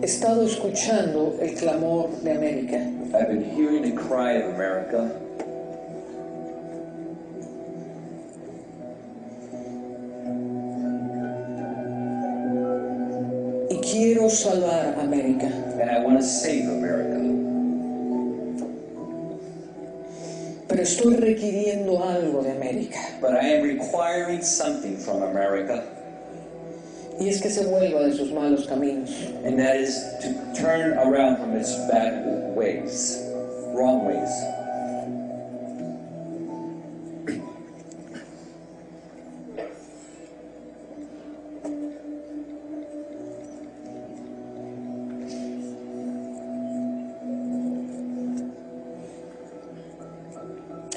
estado escuchando el clamor de América. I've been hearing the cry of America. Y quiero salvar a América. And I want to save America. Pero estoy requiriendo algo de América. But I am requiring something from America. Y es que se vuelva de sus malos caminos. And that is to turn around from its bad ways, wrong ways.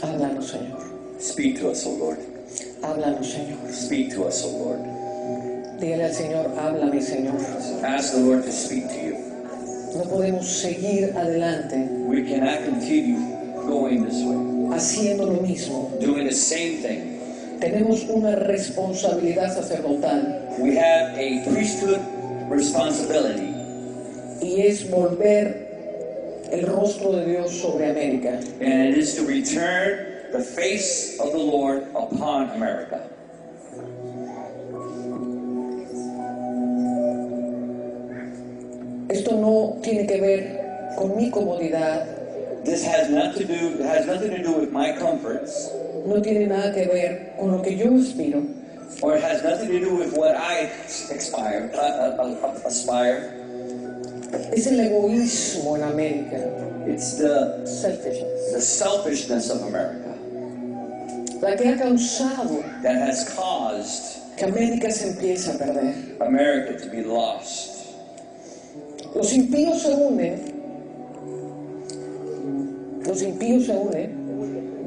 Háblanos, Señor. Speak to us, O Lord. Háblanos, Señor. Speak to us, O Lord. Dígale al Señor, háblame, Señor. Ask the Lord to speak to you. No podemos seguir adelante We cannot continue going this way, haciendo lo mismo. doing the same thing. Tenemos una responsabilidad sacerdotal We have a priesthood responsibility, y es volver el rostro de Dios sobre América. and it is to return the face of the Lord upon America. Esto no tiene que ver con mi comodidad, This has nothing to do with my comforts, no tiene nada que ver con lo que yo aspiro, or it has nothing to do with what I aspire. es el egoísmo en América, It's the selfishness, selfishness of America la que ha causado that has caused que América se empiece a perder. America to be lost. Los impíos se unen,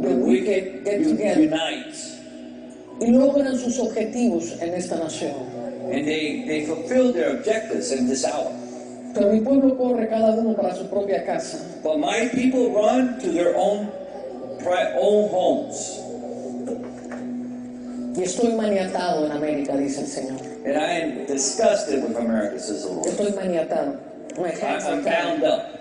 the wicked get together Unite, y logran sus objetivos en esta nación. and they fulfill their objectives in this hour. Pero mi pueblo corre cada uno para su propia casa. But my people run to their own homes, Y estoy maniatado en América, dice el Señor. and I am disgusted with America, says the Lord. Estoy maniatado. My hands are I'm tied. bound up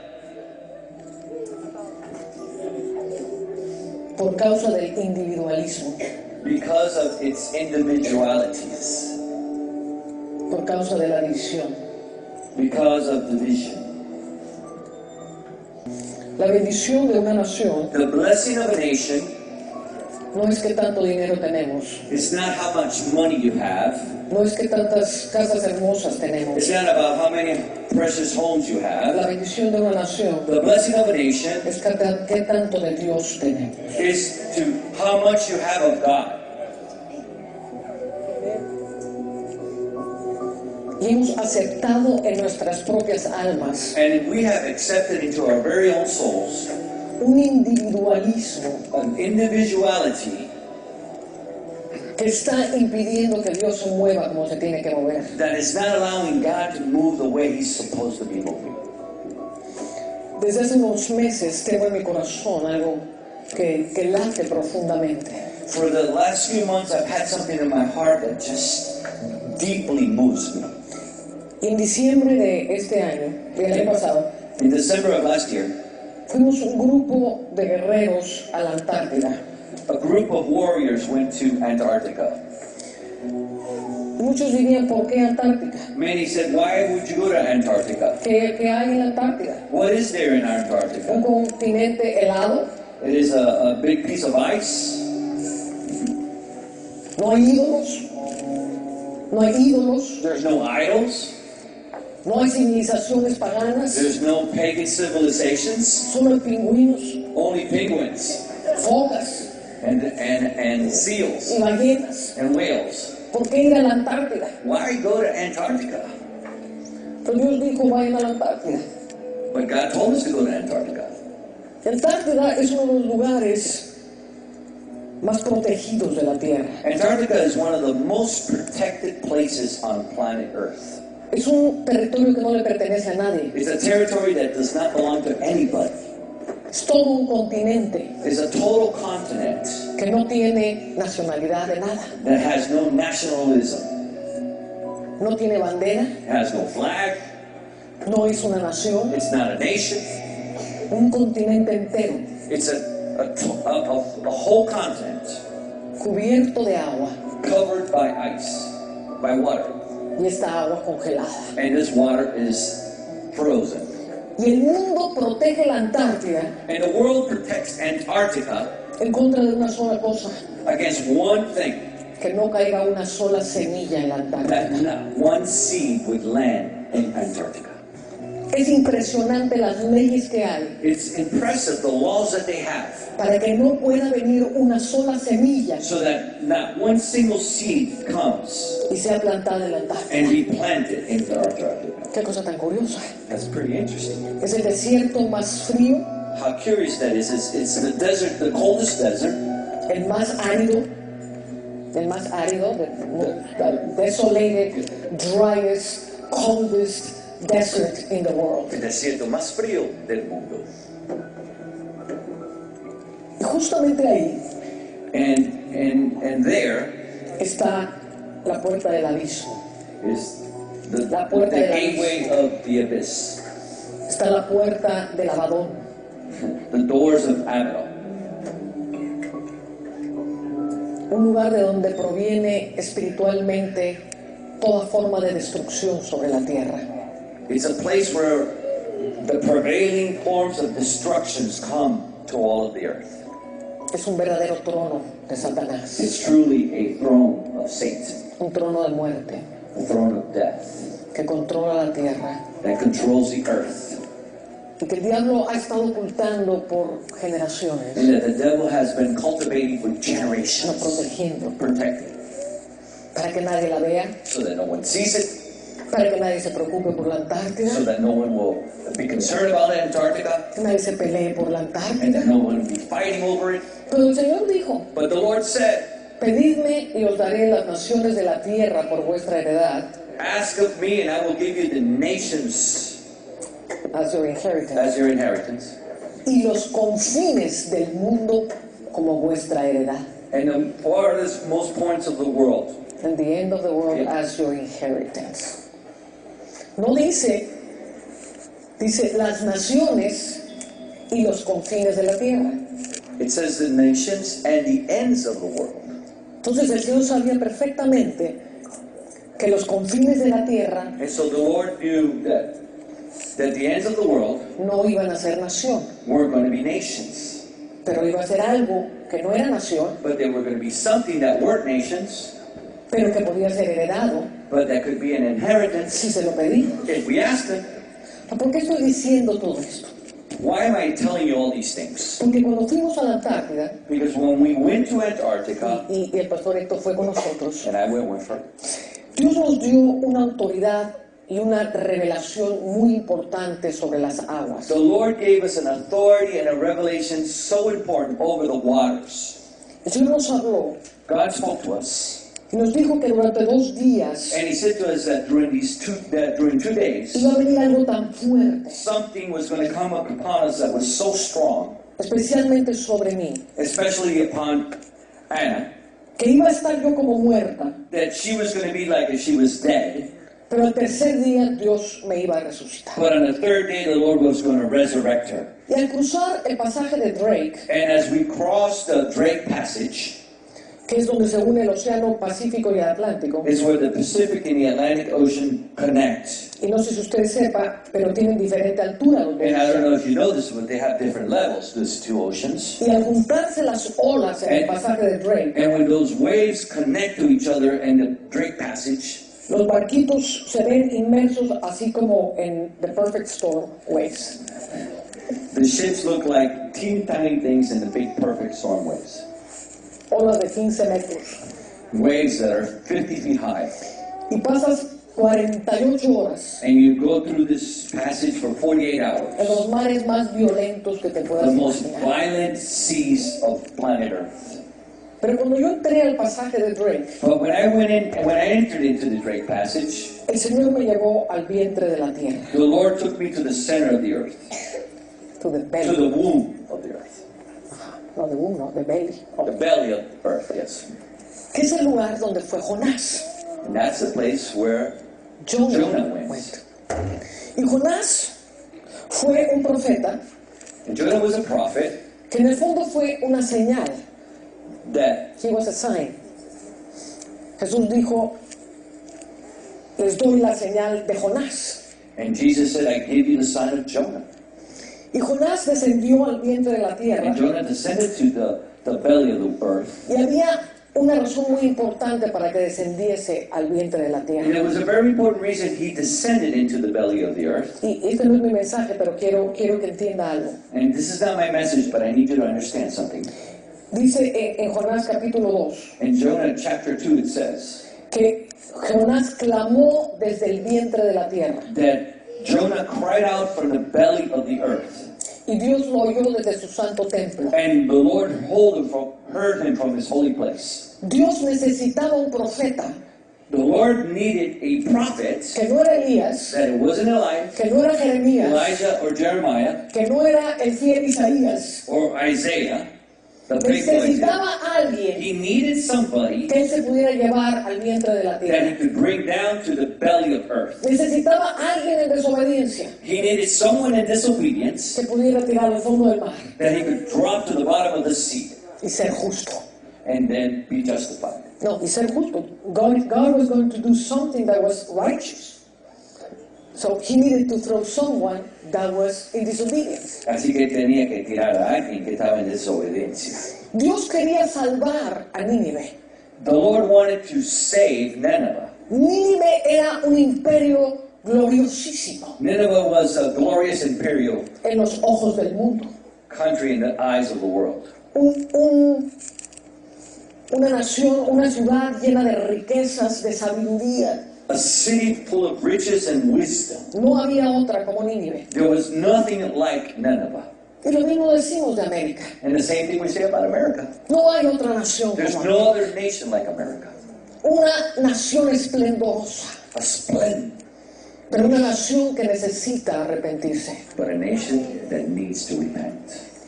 Por causa del individualismo, because of its individualities, por causa de la división. because of division. La bendición de una nación The blessing of a nation no es que tanto dinero tenemos, is not how much money you have. no es que tantas casas hermosas tenemos. It's not about how many precious homes you La have. bendición de una nación The blessing of a nation es qué tanto de Dios tenemos. is to how much you have of God. Y hemos aceptado en nuestras propias almas And we have accepted into our very own souls un individualismo an individuality que está impidiendo que Dios se mueva como se tiene que mover. that is not allowing God to move the way He's supposed to be moving. Desde hace unos meses tengo en mi corazón algo que late profundamente. For the last few months, I've had something in my heart that just deeply moves me. Y en diciembre de este año, del año pasado, In December of last year, fuimos un grupo de guerreros a la Antártida. a group of warriors went to Antarctica. Muchos dirían, ¿por qué Antártica? Many said, why would you go to Antarctica? ¿Qué hay en la Antártida? What is there in ¿Un Antarctica? continente helado? It is a big piece of ice. ¿No hay ídolos? ¿No hay ídolos? There's no idols. ¿No hay civilizaciones paganas? There's no pagan civilizations. Solo hay pingüinos, Only penguins focas and seals y ballenas. and whales. ¿Por qué ir a la Antártida? Why go to Antarctica? Pero Dios dijo, vayan a la Antártida. But God told us to go to Antarctica. La Antártida es uno de los lugares más protegidos de la Tierra. Antarctica is one of the most protected places on planet Earth. Es un territorio que no le pertenece a nadie. It's a territory that does not belong to anybody. Es todo un continente It's a total continent que no tiene nacionalidad de nada. that has no nationalism, No tiene bandera, has no flag, No es una nación, It's not a nation. un continente entero, It's a whole continent cubierto de agua, covered by ice, by water. y esta agua congelada. And this water is frozen. Y el mundo protege la Antártida And the world protects Antarctica en contra de una sola cosa, against one thing, que no caiga una sola semilla en la that Antártida. not one seed would land in Antarctica. Es impresionante las leyes que hay It's impressive the laws that they have, para que no pueda venir una sola semilla so that not one single seed comes y sea plantada en la Antártida. and be planted in Antarctica. Qué cosa tan curiosa. That's pretty interesting. Es el desierto más frío, How curious that is. It's the desert, the coldest desert, el más árido, the desolated, driest, coldest desert in the world. el desierto más frío del mundo. Y justamente ahí And there está la puerta del abismo, is the La puerta del gateway of the abyss, está la puerta del Abadón, the doors of Abaddon, un lugar de donde proviene espiritualmente toda forma de destrucción sobre la tierra. It's a place where the prevailing forms of destructions come to all of the earth. Es un verdadero trono de Satanás, It's truly a throne of Satan, un trono de muerte a throne of death que controla la tierra that controls the earth, y que el diablo ha estado ocultando por generaciones, and that the devil has been cultivating for no generations, protegiendo, protecting, para que nadie la vea, so that no one sees it, para que nadie se preocupe por la so Antártida, that no one will be concerned about Antarctica, que nadie se pelee por la and that Antártida. no one will be fighting over it. Pero el Señor dijo: But the Lord said, pedidme y os daré las naciones de la tierra por vuestra heredad, ask of me and I will give you the nations as your inheritance, as your inheritance, y los confines del mundo como vuestra heredad, and the farthest most points of the world. and the end of the world as your inheritance. No dice las naciones y los confines de la tierra. It says the nations and the ends of the world. Entonces el Señor sabía perfectamente que los confines de la tierra And so the Lord knew that the ends of the world no iban a ser nación, weren't going to be nations, pero iba a ser algo que no era nación, but they were going to be something that weren't nations, pero que podía ser heredado but that could be an inheritance si se lo pedimos. if we asked Him. ¿Por qué estoy diciendo todo esto? Why am I telling you all these things? Porque cuando fuimos a la Antártida, Because when we went to Antarctica, y el pastor Héctor fue con nosotros, and I went with her, Dios nos dio una autoridad y una revelación muy importante sobre las aguas. the Lord gave us an authority and a revelation so important over the waters. El Señor nos habló God spoke to us, y nos dijo que durante 2 días and He said to us that during 2 days, iba a venir algo tan fuerte, something was going to come up upon us that was so strong, especialmente sobre mí, especially upon Anna, que iba a estar yo como muerta, that she was going to be like if she was dead, pero el tercer día Dios me iba a resucitar. but on the third day the Lord was going to resurrect her. Y al cruzar el pasaje de Drake, And as we crossed the Drake Passage, que es donde se une el Océano Pacífico y el Atlántico, is where the Pacific and the Atlantic Ocean connect. y no sé si usted sepa, pero tienen diferente altura los dos. And I don't know if you know this, but they have different levels, these two oceans. Y al juntarse las olas en el pasaje de Drake, And when those waves connect to each other in the Drake Passage, los barquitos se ven inmersos así como en The Perfect Storm waves. the ships look like teeny tiny things in the big perfect storm waves. Olas de 15 metros. Waves that are 50 feet high. Y pasas 48 horas And you go through this passage for 48 en hours. los mares más violentos que te The puedas most imaginar. violent seas of planet Earth. Pero cuando yo entré al pasaje de Drake, But when I entered into the Drake Passage, el Señor me llevó al vientre de la tierra, the Lord took me to the center of the earth, to the to belly. the womb of the earth, No, the womb, no, the belly. the belly of the earth, yes. Que es el lugar donde fue Jonás. And that's the place where Jonah Jonah went. went. Y Jonás fue un profeta And Jonah was a prophet que en el fondo fue una señal. that He was a sign. Jesús dijo, les doy la señal de Jonás. and Jesus said, I give you the sign of Jonah. Y Jonás descendió al vientre de la tierra. And Jonah descended to the belly of the earth. Y había una razón muy importante para que descendiese al vientre de la And tierra. there was a very important reason he descended into the belly of the earth. Y este no es mi mensaje, pero quiero que entienda algo. And this is not my message, but I need you to understand something. Dice en Jonás capítulo 2 In Jonah chapter 2 it says que Jonás clamó desde el vientre de la tierra. that Jonah cried out from the belly of the earth. Y Dios lo oyó desde su santo templo. And the Lord heard him from his holy place. Dios necesitaba un profeta The Lord needed a prophet, que no era Elías, that it wasn't Elijah, que no era Jeremías, Elijah or Jeremiah que no era el fiel Isaías. or Isaiah, the faithful Isaiah. Necesitaba a alguien He needed somebody que él se pudiera llevar al vientre de la that he tierra. could bring down to the belly of earth. Necesitaba a alguien en desobediencia He needed someone in disobedience que pudiera tirar al fondo del mar that he could drop to the bottom of the sea y ser justo. and then be justified. No, y ser justo. God was going to do something that was righteous. So he needed to throw someone that was in disobedience. Así que tenía que tirar a alguien que estaba en desobediencia. Dios quería salvar a Nínive. The Lord wanted to save Nineveh. Nínive era un imperio gloriosísimo Nineveh was a glorious imperial en los ojos del mundo. country in the eyes of the world. Una nación, una ciudad llena de riquezas, de sabiduría. A city full of riches and wisdom. No había otra como Nínive. There was nothing like Nineveh. Y lo mismo decimos de América. And the same thing we say about America. No hay otra nación There's como no América. other nation like America. Una nación esplendorosa, A splendid, pero una nación que necesita arrepentirse. but a nation that needs to repent.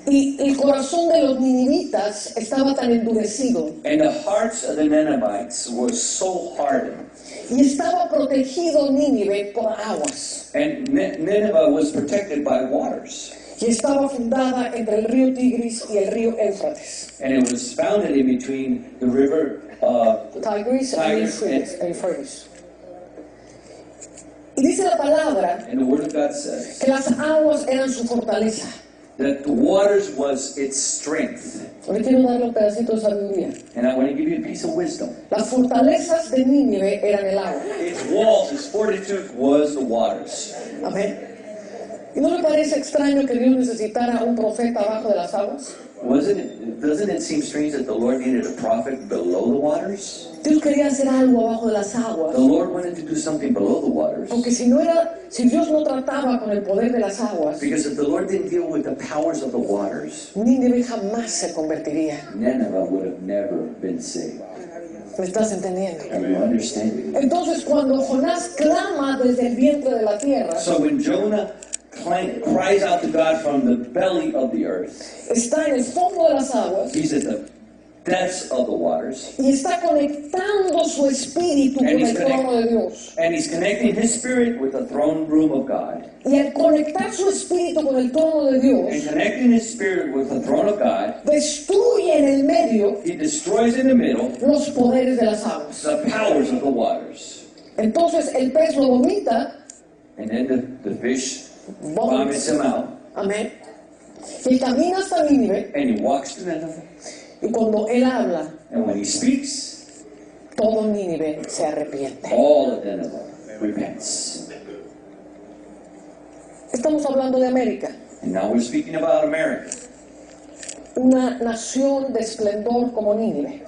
Y el corazón de los ninivitas estaba tan endurecido And the hearts of the Ninevites were so hardened. y estaba protegido Nínive por aguas. And Nineveh was protected by waters. Y estaba fundada entre el río Tigris y el río Éufrates. And it was founded in between the river Tigris y Tigris Éufrates. Y dice la palabra and the Word of God says que las aguas eran su fortaleza. that the waters was its strength. Le quiero darle un pedacito de sabiduría. And I want to give you a piece of wisdom. Las fortalezas de Nínive eran el agua. Its walls, its fortitude was the waters. Amén. ¿Y no le parece extraño que Dios necesitara un profeta abajo de las aguas? Doesn't it seem strange that the Lord needed a prophet below the waters? Dios quería hacer algo abajo de las aguas. The Lord wanted to do something below the waters. Porque si Dios no trataba con el poder de las aguas, Because if the Lord didn't deal with the powers of the waters, Nínive jamás se convertiría. Nineveh would have never been saved. ¿Me estás entendiendo? Are you understanding? Entonces, cuando Jonás clama desde el vientre de la tierra, So when Jonah cries out to God from the belly of the earth, está en el fondo de las aguas he's at the depths of the waters, y está conectando su espíritu con el trono de Dios. and he's connecting his spirit with the throne room of God. Y al conectar su espíritu con el trono de And Dios, connecting his spirit with the throne of God, destruye en el medio he destroys in the middle los poderes de las aguas. the powers of the waters. Entonces el pez lo vomita, And then the fish vomits him out, amén, y camina hasta Nínive, and he walks to Nineveh. y cuando él habla, And when he speaks, todo Nínive se arrepiente. all of Nineveh repents. Estamos hablando de América, And now we're speaking about America, una nación de esplendor como Nínive,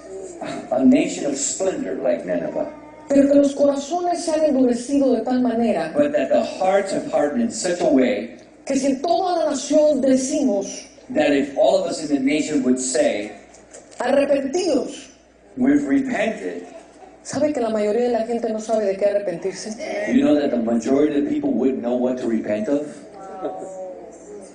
a nation of splendor like Nineveh, pero que los corazones se han endurecido de tal manera but that the hearts have hardened in such a way que si en toda la nación decimos that if all of us in the nation would say, arrepentidos, we've repented, ¿sabe que la mayoría de la gente no sabe de qué arrepentirse? you know that the majority of the people wouldn't know what to repent of?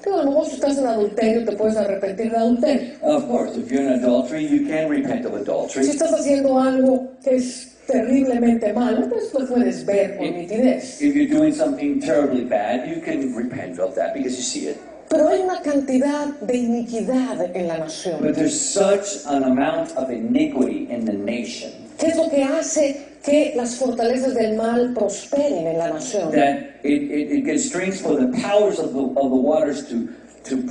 Pero a lo mejor si estás en adulterio te puedes arrepentir de adulterio. Of course, if you're in adultery, you can repent of Si adultery. estás haciendo algo que es terriblemente malo, pues lo puedes ver con nitidez. If you're doing something terribly bad, you can repent of that because you see it. Pero hay una cantidad de iniquidad en la nación. But there's such an amount of iniquity in the nation ¿Qué es lo que hace que las fortalezas del mal prosperen en la nación? that it gives strength for the powers of the waters to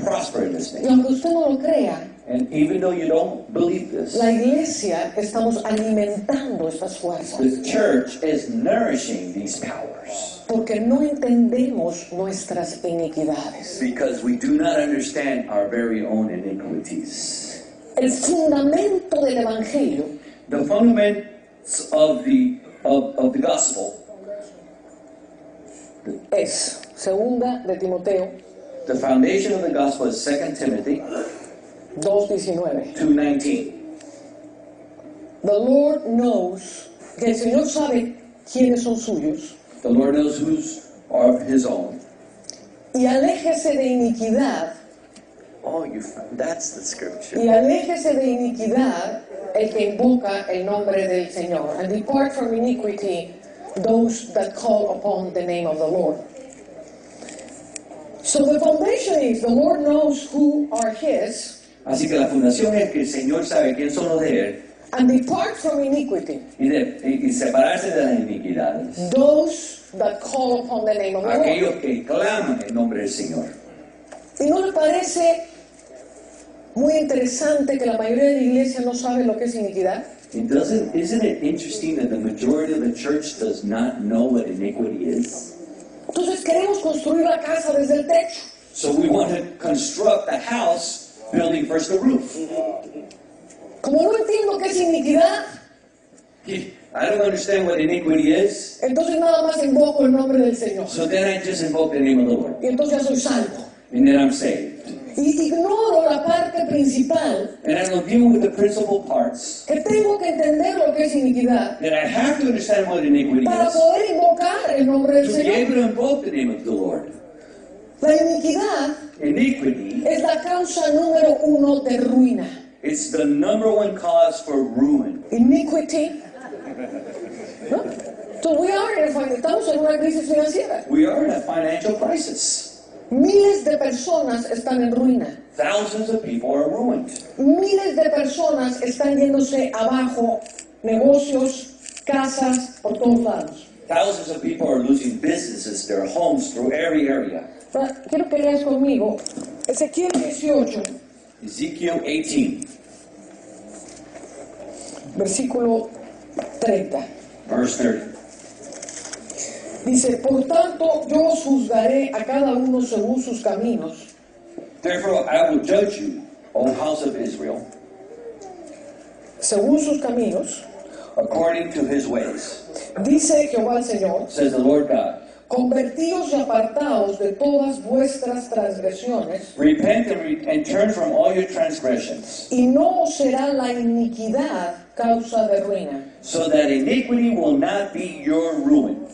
prosper in this Y nation. aunque usted no lo crea, And even though you don't believe this, la iglesia estamos alimentando estas fuerzas the church is nourishing these powers porque no entendemos nuestras iniquidades. because we do not understand our very own iniquities. El fundamento del evangelio The fundamentals of the gospel, es, segunda de Timoteo the foundation of the gospel is 2 Timothy 2:19. 2:19. The Lord knows, que el Señor sabe quiénes son suyos, The Lord knows who's are his own. y aléjese de iniquidad, Oh, that's the scripture. y aléjese de iniquidad el que invoca el nombre del Señor. And depart from iniquity those that call upon the name of the Lord. So the foundation is the Lord knows who are his, Así que la fundación es que el Señor sabe quién son los de él and depart from iniquity y separarse de las iniquidades. those that call upon the name of the Lord. Aquellos que claman el nombre del Señor. ¿Y no le parece muy interesante que la mayoría de la iglesia no sabe lo que es iniquidad? Isn't it interesting that the majority of the church does not know what iniquity is? Entonces queremos construir la casa desde el techo. So we want to construct a house building first the roof. Como no entiendo qué es iniquidad, I don't understand what iniquity is, entonces nada más invoco el nombre del Señor. so then I just invoke the name of the Lord, Y entonces ya soy salvo. and then I'm saved. Y ignoro la parte principal, And I don't deal with the principal parts, que tengo que entender lo que es iniquidad that I have to understand what iniquity para is, poder invocar el nombre del to be Señor. able to invoke the name of the Lord. La iniquidad Iniquity, es la causa número uno de ruina. it's the number one cause for ruin. Iniquity. ¿No? Entonces estamos en una crisis financiera. We are in a financial crisis. Miles de personas están en ruina. Thousands of people are ruined. Miles de personas están yéndose abajo, negocios, casas, por todos lados. Thousands of people are losing businesses, their homes, through every area. Ahora, quiero que leas conmigo Ezequiel 18, Ezekiel 18, versículo 30. verse 30. Dice, por tanto, yo os juzgaré a cada uno según sus caminos, Therefore I will judge you, O house of Israel, según sus caminos, according to his ways, dice Jehová el Señor, says the Lord God. convertíos y apartaos de todas vuestras transgresiones, Repent and turn from all your transgressions, y no os será la iniquidad causa de ruina, so that iniquity will not be your ruin,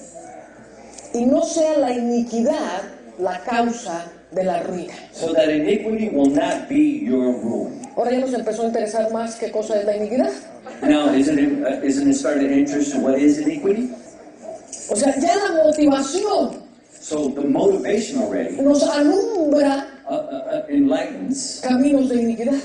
y no sea la iniquidad la causa de la ruina. so that iniquity will not be your ruin. Ahora ya nos empezó a interesar más qué cosa es la iniquidad. Now, isn't it starting to interest in what is iniquity? O sea, ya la motivación So the motivation already nos alumbra enlightens caminos de iniquidad.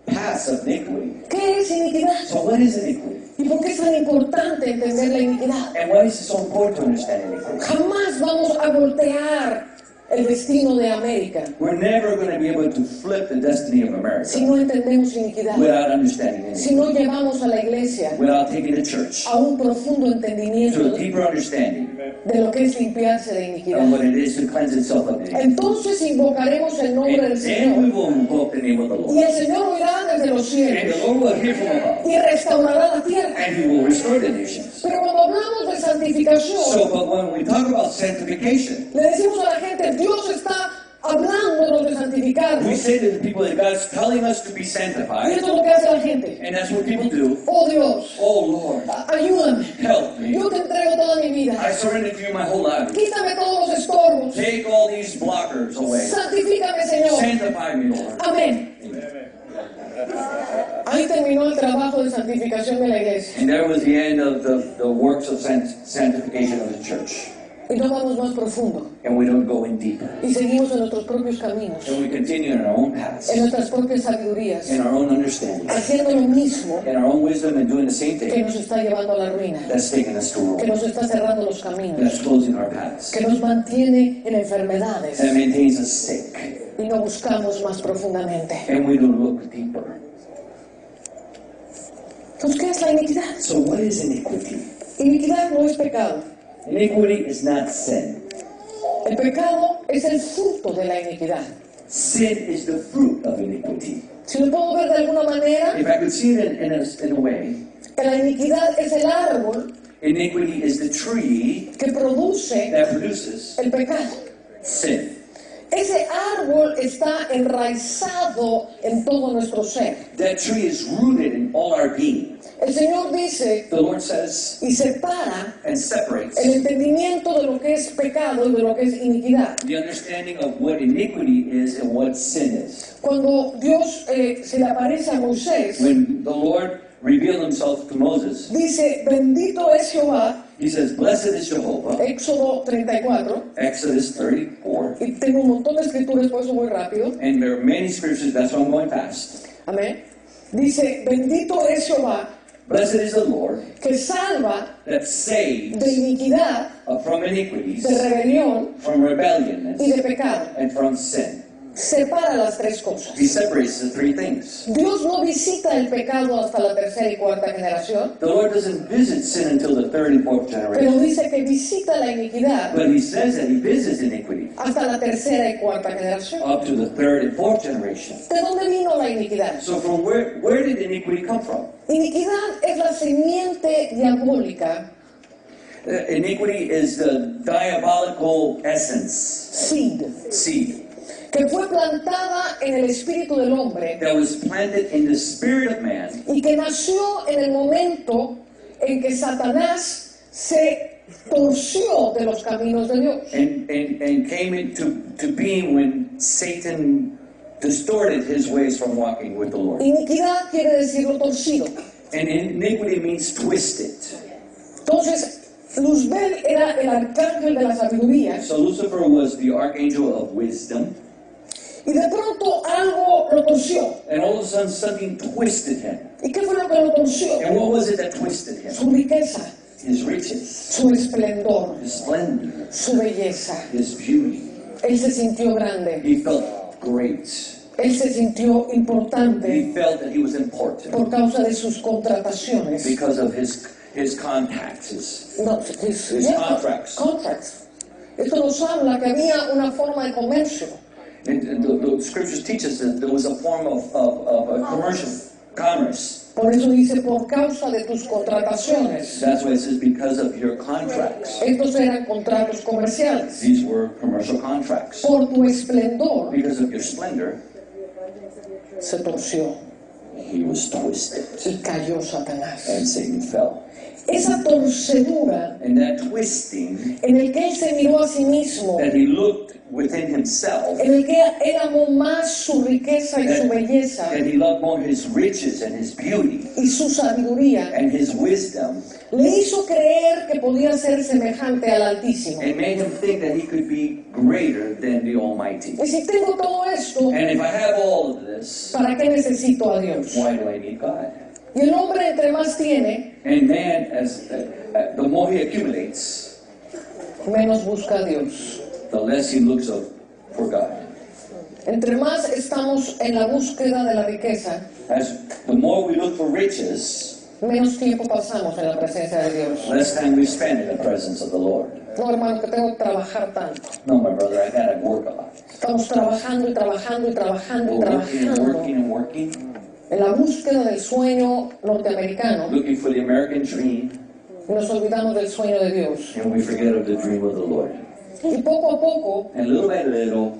paths of iniquity. ¿Qué es iniquidad? So what is iniquity? ¿Y por qué es tan importante entender la iniquidad? And why is it so important to understand iniquity? Jamás vamos a voltear el destino de América We're never going to be able to flip the destiny of si America no entendemos iniquidad, without understanding si iniquity, no llevamos a la iglesia without taking the church a un profundo to entendimiento a deeper understanding de lo que es limpiarse de of iniquidad. what it is to cleanse itself of iniquity. Entonces invocaremos el nombre del And then we Señor will invoke the name of the y Lord. el Señor oirá desde los And cielos the Lord will hear from above, y restaurará la tierra. and he will restore the nations. Pero cuando hablamos de santificación, So, but when we talk about sanctification, le decimos a la gente, Dios está hablándonos de we santificarnos. say to the people that God's telling us to be Y sanctified, esto es lo que hace la gente. and that's what people do. Oh Dios, Oh Lord, ayúdame. help me. Yo te entrego toda mi vida. I surrender to you my whole life. Quítame todos los estorbos. Take all these blockers away. Santifícame, Señor. Sanctify me, Lord. Amén. Ahí terminó terminó el trabajo de santificación de la iglesia. And there was the end of the works of sanctification of the church. Y no vamos más profundo. And we don't go in deeper. Y seguimos en nuestros propios caminos, And we continue in our own paths, en nuestras propias sabidurías, in our own understanding, haciendo lo mismo in our own wisdom, and doing the same que thing nos está llevando a la ruina, that's taking us to que ruin, nos está cerrando los caminos, that's closing our paths, que nos mantiene en enfermedades that maintains us sick, y no buscamos más profundamente. and we don't look deeper. Entonces, ¿qué es la iniquidad? So what is iniquity? Iniquidad no es pecado. Iniquity is not sin. El pecado es el fruto de la iniquidad. Sin is the fruit of iniquity. Si lo puedo ver de alguna manera, If I could see it in a way, la iniquidad es el árbol iniquity is the tree que produce that produces el pecado. sin. Ese árbol está enraizado en todo nuestro ser. That tree is rooted in all our being. El Señor dice The Lord says y separa and separates el entendimiento de lo que es pecado y de lo que es iniquidad. the understanding of what iniquity is and what sin is. Cuando Dios se le aparece a Moisés, When the Lord revealed himself to Moses, dice, bendito es Jehová, he says, "Blessed is Jehovah." Éxodo 34, Exodus 34. y tengo un montón de escrituras, por eso voy rápido. And there are many scriptures, that's why I'm going fast. Amén. Dice, bendito es Jehová, Blessed is the Lord que salva that saves de iniquidad, from iniquities, de rebelión from rebelliousness, y de pecado. and from sin. Separa las tres cosas. He separates the three things. Dios no visita el pecado hasta la tercera y cuarta generación, The Lord doesn't visit sin until the third and fourth pero generation. dice que visita la iniquidad But he says that he visits iniquity hasta la tercera y cuarta generación. up to the third and fourth generation. ¿De dónde vino la iniquidad? So from where did iniquity come from? Iniquidad es la simiente diabólica, Iniquity is the diabolical essence, seed, que fue plantada en el espíritu del hombre that was planted in the spirit of man y que nació en el momento en que Satanás se torció de los caminos de Dios. and came into being when Satan distorted his ways from walking with the Lord. Iniquidad quiere decir lo torcido. And iniquity means twisted. Entonces, Luzbel era el arcángel de la sabiduría So Lucifer was the archangel of wisdom, y de pronto algo lo torció. and all of a sudden something twisted him. ¿Y qué fue lo que lo torció? And what was it that twisted him? Su riqueza, His riches, su esplendor, his splendor, su belleza. his beauty. Él se sintió grande, He felt great. él se sintió importante He felt that he was important por causa de sus contrataciones. because of his contacts, No, his contracts. contracts. Esto nos habla que había una forma de comercio. And the scriptures teach us that there was a form of a commerce. Por eso dice, por causa de tus contrataciones. That's why it says because of your contracts. Estos eran contratos comerciales. These were commercial contracts. Por tu esplendor Because of your splendor, se torció he was twisted, y cayó Satanás. and Satan fell. Esa torcedura And that twisting, en el que él se miró a sí mismo, that he looked within himself, en el que él amó más su riqueza y su belleza that he loved more his riches and his beauty y su sabiduría, and his wisdom, le hizo creer que podía ser semejante al Altísimo. and made him think that he could be greater than the Almighty. Y si tengo todo esto, And if I have all of this, ¿para qué necesito a Dios? why do I need God? Y el hombre entre más tiene, And man, as the more he accumulates, menos busca a Dios. the less he looks for God. Entre más estamos en la búsqueda de la riqueza, As the more we look for riches, menos tiempo pasamos en la presencia de Dios. less time we spend in the presence of the Lord. No, hermano, que tengo que trabajar tanto. No, my brother, I gotta work a lot. Estamos trabajando y trabajando y trabajando y We're working and trabajando working and working, en la búsqueda del sueño norteamericano looking for the American dream, y nos olvidamos del sueño de Dios. and we forget of the dream of the Lord. Y poco a poco And little by little,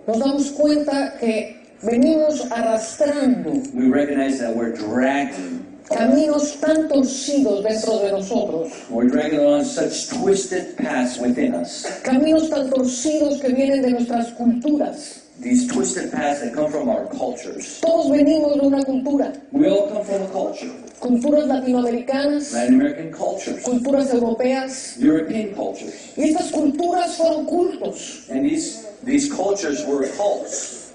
nos damos cuenta que venimos arrastrando we recognize that we're dragging caminos tan torcidos dentro de nosotros, along such twisted paths within us, caminos tan torcidos que vienen de nuestras culturas, these twisted paths that come from our cultures. Todos venimos de una cultura. We all come from a culture. Culturas latinoamericanas, Latin American cultures, culturas europeas. European cultures. Y estas culturas fueron cultos. And these cultures were cults.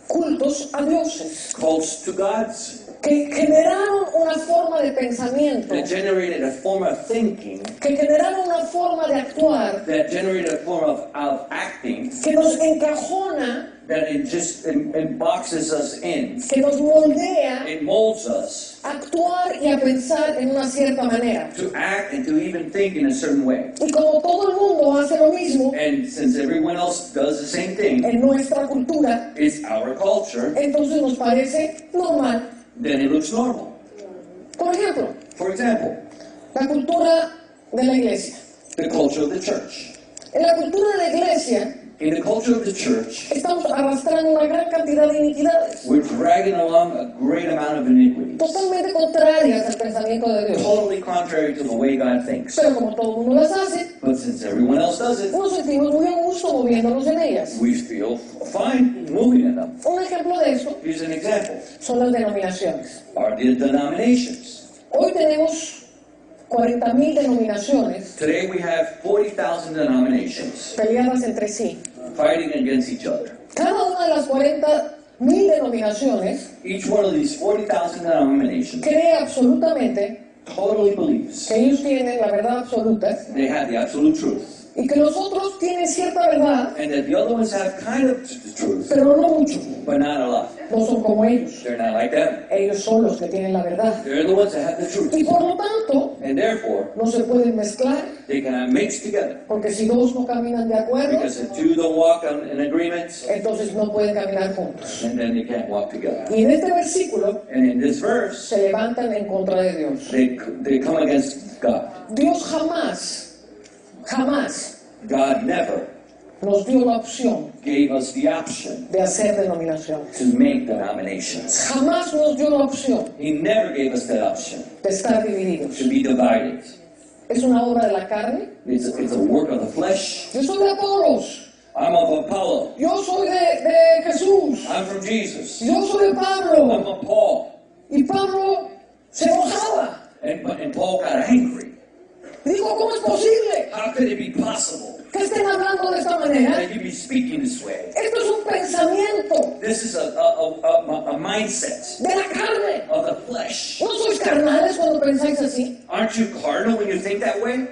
Cultos a dioses. Cults to gods. Que generaron una forma de pensamiento. That generated a form of thinking. Que generaron una forma de actuar. That generated a form of acting. Que nos encajona. That it just it boxes us in. Que nos moldea. It molds us. A actuar y a pensar en una cierta manera. To act and to even think in a certain way. Y como todo el mundo hace lo mismo. And since everyone else does the same thing. En nuestra cultura. It's our culture. Entonces nos parece normal. Then it looks normal. Por ejemplo. For example. La cultura de la iglesia. The culture of the church. En la cultura de la iglesia. In the culture of the church, estamos arrastrando una gran cantidad de iniquidades. We're dragging along a great amount of iniquities. Totalmente contrarias al pensamiento de Dios. Totally contrary to the way God thinks. Pero como todo el mundo las hace, but since everyone else does it, nos sentimos muy a gusto moviéndonos en ellas. We feel fine moving in them. Un ejemplo de eso. Here's an example. Son las denominaciones. Are the denominations. Hoy tenemos 40,000 denominaciones. Today we have 40,000 denominations. Peleadas entre sí. Fighting against each other. Cada una de las 40,000 denominaciones. Each one of these 40,000 denominations. Cree absolutamente. Totally believes. Que ellos tienen la verdad absoluta. They have the absolute truth. Y que los otros tienen cierta verdad. And that the other ones have kind of the truth. Pero no mucho. But not a lot. No son como ellos. They're not like them. Ellos son los que tienen la verdad. They're the ones that have the truth. Y por lo tanto, and therefore, no se pueden mezclar. They cannot mix together. Porque si dos no caminan de acuerdo, because if two don't walk in agreement, entonces no pueden caminar juntos. And then they can't walk together. Y en este versículo, and in this verse, se levantan en contra de Dios. They come against God. Dios jamás. God never nos dio la opción gave us the option de hacer denominaciones. To make denominations. Jamás nos dio la opción He never gave us that option de estar divididos. To be divided. Es una obra de la carne. It's a work of the flesh. Yo soy de Apolos. I'm of Apollo. Yo soy de Jesús. I'm from Jesus. Yo soy de Pablo. I'm of Paul. Y Pablo se enojaba. And Paul got angry. Dijo, ¿cómo es posible? How could it be possible? Que estén hablando de esta manera. That you be speaking this way. Esto es un pensamiento. This is a mindset. De la carne. Of the flesh. ¿No sois carnales cuando pensáis así? Aren't you carnal when you think that way?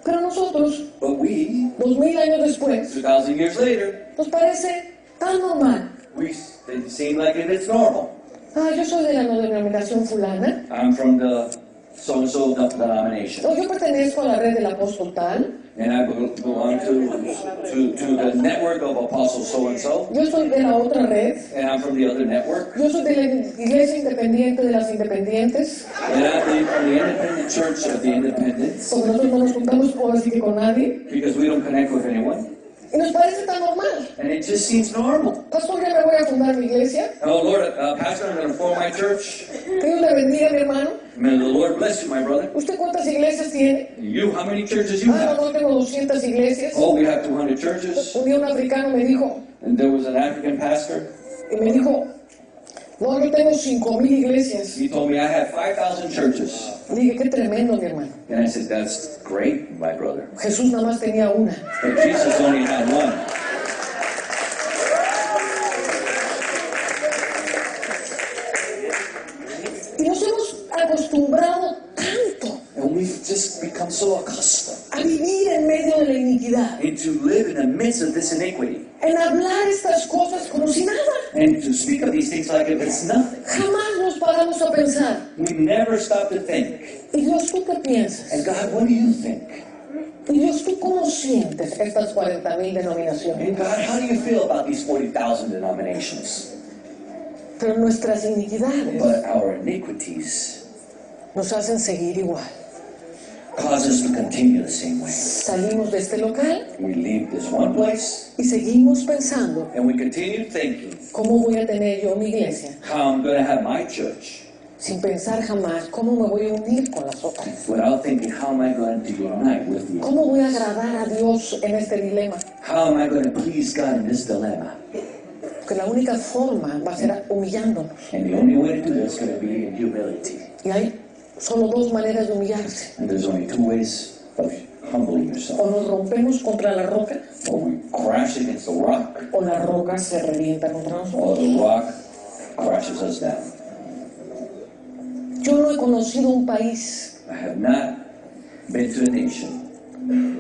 Pero nosotros, but we, 2000 años después, 2,000 years later, nos parece tan normal. It seems like it's normal. Yo soy de la denominación fulana. I'm from the so-and-so denomination. Yo pertenezco a la red del apóstol tal. And I belong to the network of apostles so-and-so. Yo soy de la otra red. And I'm from the other network. Yo soy de la iglesia independiente de las independientes. And I'm from the independent church of the independents. Porque nosotros no nos juntamos así que con nadie. Because we don't connect with anyone. Y nos parece tan normal. And it just seems normal. Pastor, ya me voy a fundar mi iglesia. Oh Lord, Pastor, I'm going to form my church. Que Dios le bendiga, mi hermano. May the Lord bless you, my brother. ¿Usted cuántas iglesias tiene? You, how many churches you have? No, tengo 200 iglesias. Oh, we have 200 churches. Un día un africano me dijo. And there was an African pastor. Y me dijo, no, yo tengo 5,000 iglesias. He told me I have 5,000 churches. Le dije, qué tremendo, mi hermano. And I said, that's great, my brother. Jesús nada más tenía una. But Jesus only had one. Y nos hemos acostumbrado tanto and we've just become so accustomed a vivir en medio de la iniquidad, and to live in the midst of this iniquity, en hablar estas cosas como si nada. and to speak of these things like if it's nothing. Jamás nos paramos a pensar. We never stop to think. Y Dios, ¿tú qué piensas? And God, what do you think? Y Dios, ¿tú cómo sientes estas 40,000 denominaciones? And God, how do you feel about these 40,000 denominations? Pero nuestras iniquidades But our iniquities nos hacen seguir igual. cause us to continue the same way. Salimos de este local We leave this one place y seguimos pensando, and we continue thinking ¿cómo voy a tener yo mi iglesia how I'm going to have my church sin pensar jamás cómo me voy a unir con las otras. without thinking, how am I going to unite with you? ¿Cómo voy a agradar a Dios en este dilema? How am I going to please God in this dilemma? Porque la única forma va a ser humillándonos. And the only way to do this is going to be in humility. Y hay solo dos maneras de humillarse. And there's only two ways of humbling yourself. O nos rompemos contra la roca, Or we crash against the rock, o la roca se revienta contra or nosotros. the rock crashes us down. Yo no he conocido un país I have not been to a nation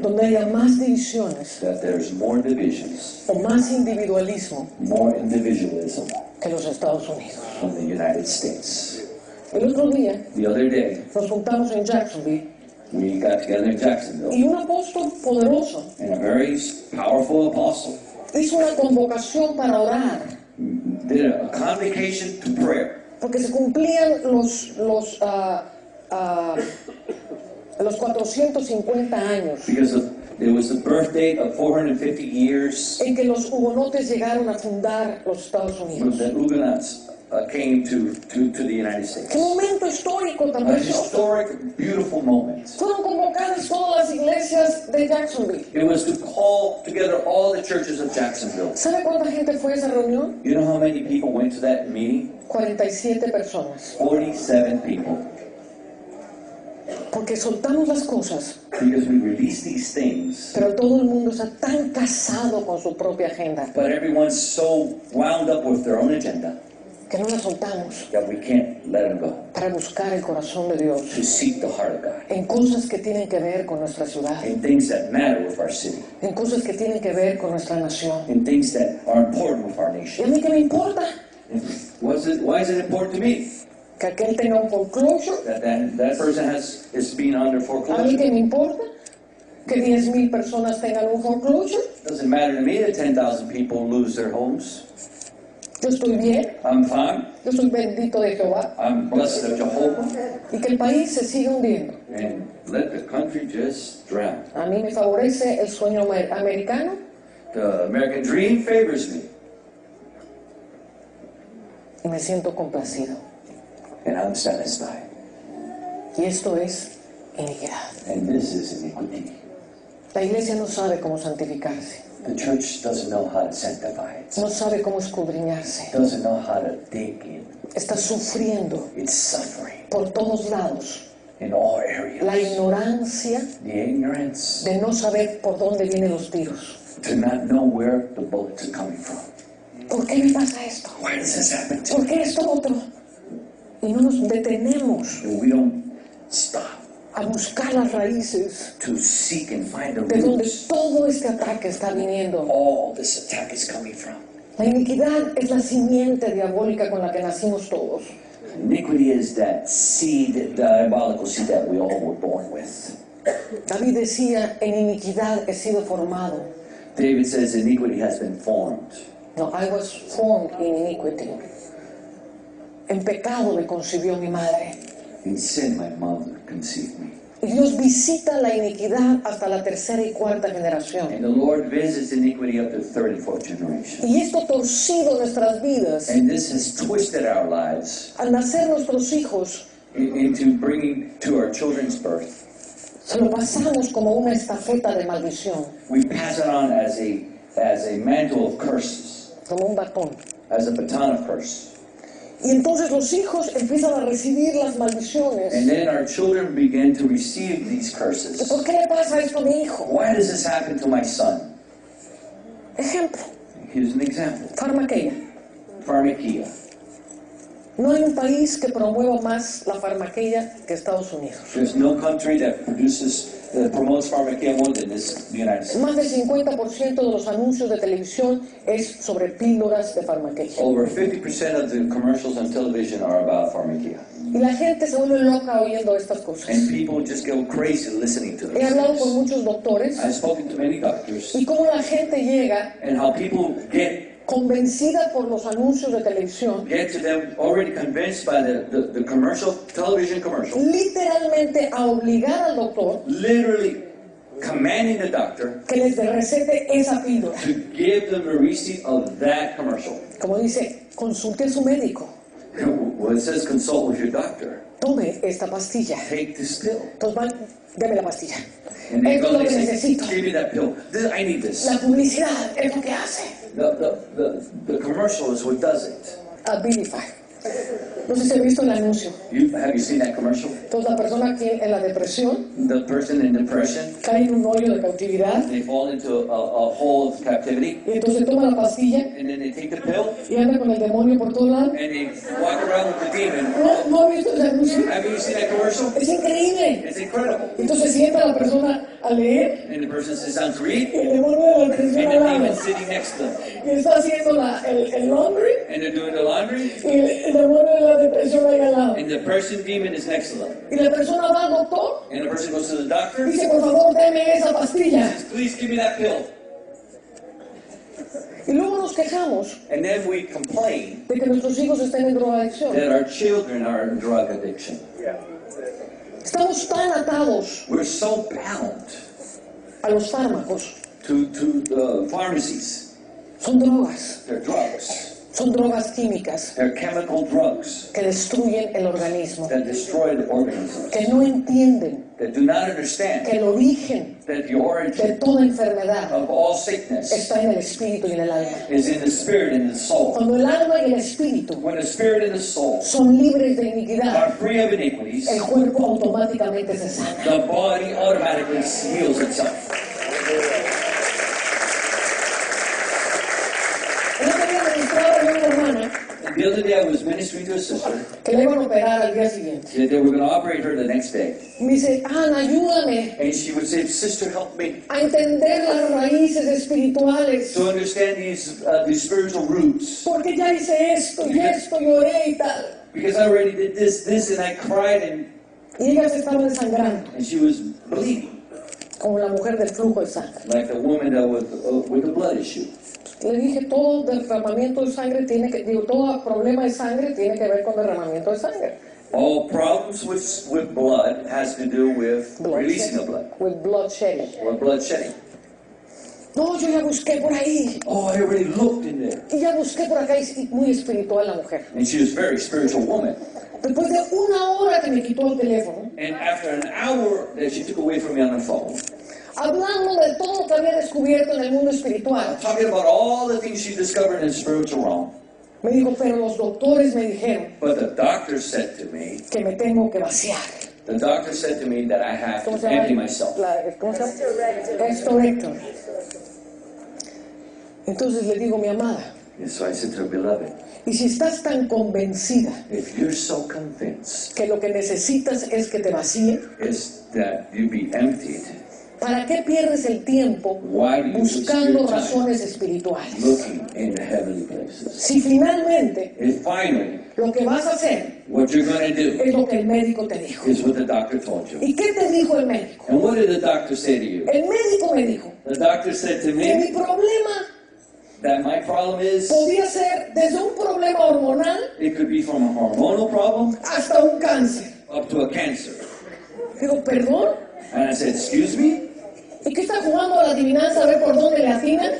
donde haya más divisiones that there's more divisions, o más individualismo more individualism que los Estados Unidos. than the United States. El otro día The other day, nos juntamos en Jacksonville we got together in Jacksonville, y un apóstol poderoso and a very powerful apostle hizo una convocación para orar did a convocation to prayer porque se cumplían los 450 años because it was the birth date of 450 years en que los hugonotes llegaron a fundar los Estados Unidos. the Huguenots came to the United States. Qué momento histórico tan A precioso. historic, beautiful moment. Fueron convocadas todas las iglesias de Jacksonville. It was to call together all the churches of Jacksonville. ¿Sabe cuánta gente fue a esa reunión? You know how many people went to that meeting? 47 personas. 47 people. Porque soltamos las cosas, Because we released these things, pero todo el mundo está tan casado con su propia agenda but everyone's so wound up with their own agenda que no las soltamos that we can't let them go. para buscar el corazón de Dios To seek the heart of God. en cosas que tienen que ver con nuestra ciudad, In things that matter with our city. en cosas que tienen que ver con nuestra nación. In things that are important with our ¿Y a nation. mí qué me importa? Why is it important to me Que aquel tenga un foreclosure. that person is being under ¿A mí foreclosure? qué me importa? Que 10,000 personas tengan un foreclosure. Doesn't matter to me that 10,000 people lose their homes. Yo estoy bien, I'm fine. yo soy bendito de Jehová. I'm blessed of Jehovah. Y que el país se siga hundiendo. And let the country just drown. A mí me favorece el sueño americano. The American dream favors me. Y me siento complacido. And I'm satisfied. Y esto es iniquidad. And this is iniquity. La iglesia no sabe cómo santificarse, The church doesn't know how to sanctify it. no sabe cómo escudriñarse. Doesn't know how to dig in. Está sufriendo It's suffering por todos lados in all areas. la ignorancia The ignorance de no saber por dónde vienen los tiros. to not know where the bullets are coming from. ¿Por qué me pasa esto? Why does this happen to ¿Por me? qué esto otro? Y no nos detenemos And we don't stop a buscar las raíces to seek and find the de donde roots. todo este ataque está viniendo. All this attack is coming from. La iniquidad es la simiente diabólica con la que nacimos todos. Iniquity is that seed, diabolical seed that we all were born with. David decía, en iniquidad he sido formado. David says iniquity has been formed. No, I was formed in iniquity. En pecado me concibió mi madre. In sin my mother conceived me. Y Dios visita la iniquidad hasta la tercera y cuarta generación. And the Lord visits iniquity up to the third and fourth generation. Y esto torcido nuestras vidas, And this has twisted our lives al nacer nuestros hijos, into bringing to our children's birth. se lo pasamos como una estafeta de maldición, We pass it on as a mantle of curses, como un batón. as a baton of curse. Y entonces los hijos empiezan a recibir las maldiciones. And then our children begin to receive these ¿Y curses. por qué le pasa esto a mi hijo? Why does this happen to my son? Ejemplo, Here's an example. farmaqueia. Pharmakia. No hay un país que promueva más la farmaqueia que Estados Unidos. There's no country that promotes pharmakia more than the United States. Más del 50% de los anuncios de televisión es sobre píldoras de farmaqueia. Over 50% of the commercials on television are about pharmakia. Y la gente se vuelve loca oyendo estas cosas. And people just go crazy listening to He those hablado con things. muchos doctores I've spoken to many doctors y cómo la gente llega and how people get convencida por los anuncios de televisión, to them already convinced by the commercial, television commercial, literalmente a obligar al doctor literally commanding the doctor que les recete esa píldora. to give them a receipt of that commercial. Como dice, consulte a su médico. Well, it says consult with your doctor. Tome esta pastilla. Take this pill. Entonces, deme la pastilla. And they Esto es go lo and que they say, necesito. give me that pill. I need this. La publicidad es lo que hace. The commercial is what does it. Abilify. No sé si ha visto el anuncio. Have you seen that commercial? Entonces la persona que en la depresión The person in depression, cae en un hoyo de cautividad they fall into a hole of captivity, y entonces toma la pastilla and then they take the pill, y anda con el demonio por todos lados. and they walk around with the demon. ¿No ha visto ese anuncio? Have you seen that commercial? Es increíble. It's incredible. Entonces sienta la persona a leer And the person sits down to read, y el demonio de la and depresión the al lado. demon's sitting next to them. Y está haciendo el laundry And they're doing the laundry, y el demonio de la depresión ahí al lado. and the person demon is next to them. Y la persona va al doctor And the person goes to the doctor, y dice, por favor, deme esa pastilla. says, please give me that pill. Y luego nos quejamos And then we complain de que nuestros hijos estén en drogadicción. that our children are in drug addiction. Estamos tan atados We're so bound a los fármacos. to the pharmacies. Son drogas. They're drugs. Son drogas químicas They're chemical drugs que destruyen el organismo, that destroy the organisms, que no entienden that do not understand que el origen that the de origin toda enfermedad of all sickness está en el espíritu y en el alma. is in the spirit and the soul. Cuando el alma y el espíritu When the spirit and the soul son libres de iniquidad, are free of iniquities, el cuerpo automáticamente se sana. the body automatically heals itself. El otro día ministraba a una hermana The other day I was ministering to a sister que le iban a operar al día siguiente. that they were going to operate her the next day. Y me dice, Ana, ayúdame And she would say, sister, help me a entender las raíces espirituales. to understand these spiritual roots. Porque ya hice esto y esto y oré y tal. Because I already did this, and I cried, Y ella se estaba desangrando, and she was bleeding, como la mujer del flujo de sangre. like the woman that with the blood issue. Le dije, todo derramamiento de sangre todo problema de sangre tiene que ver con derramamiento de sangre. All problems with blood has to do with releasing of blood, With blood shedding. or blood shedding. No, yo ya busqué por ahí. Oh, I already looked in there. Y ya busqué por acá y muy espiritual la mujer. And she was a very spiritual woman. Después de una hora que me quitó el teléfono, And after an hour that she took away from me on the phone, hablando de todo lo que había descubierto en el mundo espiritual, talking about all the things she discovered in the spiritual realm, me dijo, pero los doctores me dijeron but the doctor said to me, que me tengo que vaciar. the doctor said to me that I have ¿Cómo to se llama? empty myself. ¿Cómo se llama? Hysterectomy. Entonces le digo, mi amada, And so I said to her, beloved, y si estás tan convencida if you're so convinced que lo que necesitas es que te vacíe, is that you be emptied, ¿para qué pierdes el tiempo why do you waste buscando your time razones espirituales? looking in the heavenly places? Si finalmente And finally, lo que vas a hacer what you're going to do es lo que el médico te dijo. is what the doctor told you. ¿Y qué te dijo el médico? And what did the doctor say to you? El médico me dijo The doctor said to que me mi problema that my problem is, podía ser desde un problema hormonal it could be from a hormonal problem hasta un cáncer. up to a cancer. Digo, ¿perdón? And I said, excuse me? ¿Y qué está jugando a la adivinanza a ver por dónde le atinan?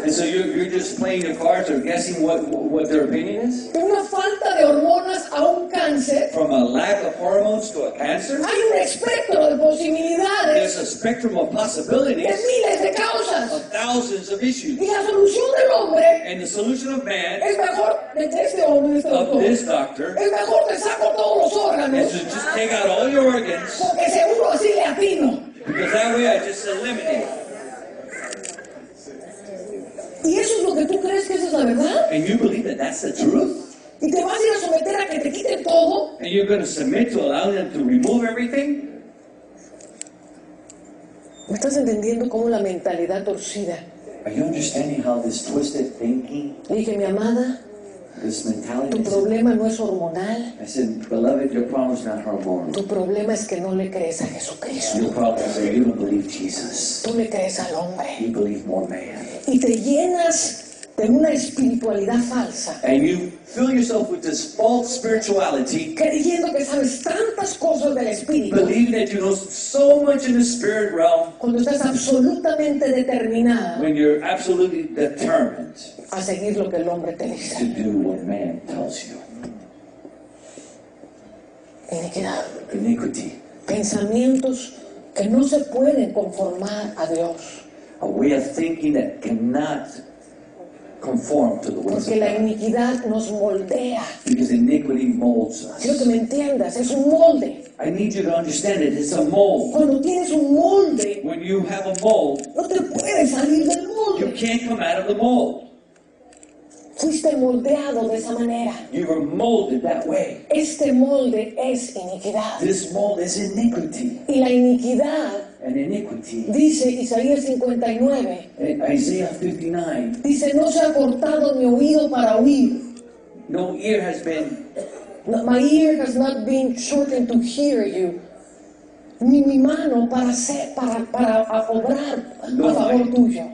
And so you're just playing your cards or guessing what their opinion is? De una falta de hormonas a un cáncer. From a lack of hormones to a cancer? Hay un espectro de posibilidades, There's a spectrum of de possibilities miles de causas. of thousands of issues. Y la solución del hombre And the solution of man, es mejor, de este hombre, de este of doctor, this doctor, es mejor te saco todos los is órganos, to just take out all your organs, porque seguro así le atino. because that way I just eliminate. Y eso es lo que tú crees que esa es la verdad. And you believe that that's the truth? Y te vas a ir a someter a que te quiten todo. And you're going to submit to allow them to remove everything? ¿Me estás entendiendo cómo la mentalidad torcida? Are you understanding how this twisted thinking, Le dije, mi amada, this tu mentality is? problema no es hormonal. I said, beloved, your problem is not hormonal. Tu problema es que no le crees a Jesucristo. Your problem is that you don't believe Jesus. Tú le crees al hombre. You believe more man. Y te llenas de una espiritualidad falsa, And you fill yourself with this false spirituality, creyendo que sabes tantas cosas del espíritu, believing that you know so much in the spirit realm cuando estás absolutamente determinada when you're absolutely determined a seguir lo que el hombre te to dice. do what man tells you. iniquidad. Iniquity. Pensamientos que no se pueden conformar a Dios. A way of thinking that cannot conform to the ways Porque of la God. iniquidad nos moldea. Because iniquity molds us. Quiero que me entiendas, es un molde. I need you to understand it. It's a mold. Cuando tienes un molde, When you have a mold, no te puedes salir del you molde. can't come out of the mold. Fuiste moldeado de esa manera. You were molded that way. Este molde es iniquidad. This mold is iniquity. Y la iniquidad, And iniquity, dice Isaías 59, in Isaiah 59, dice, no se ha cortado mi oído para oír. no ear has been, No, my ear has not been shortened to hear you. Ni mi mano para obrar a favor tuyo.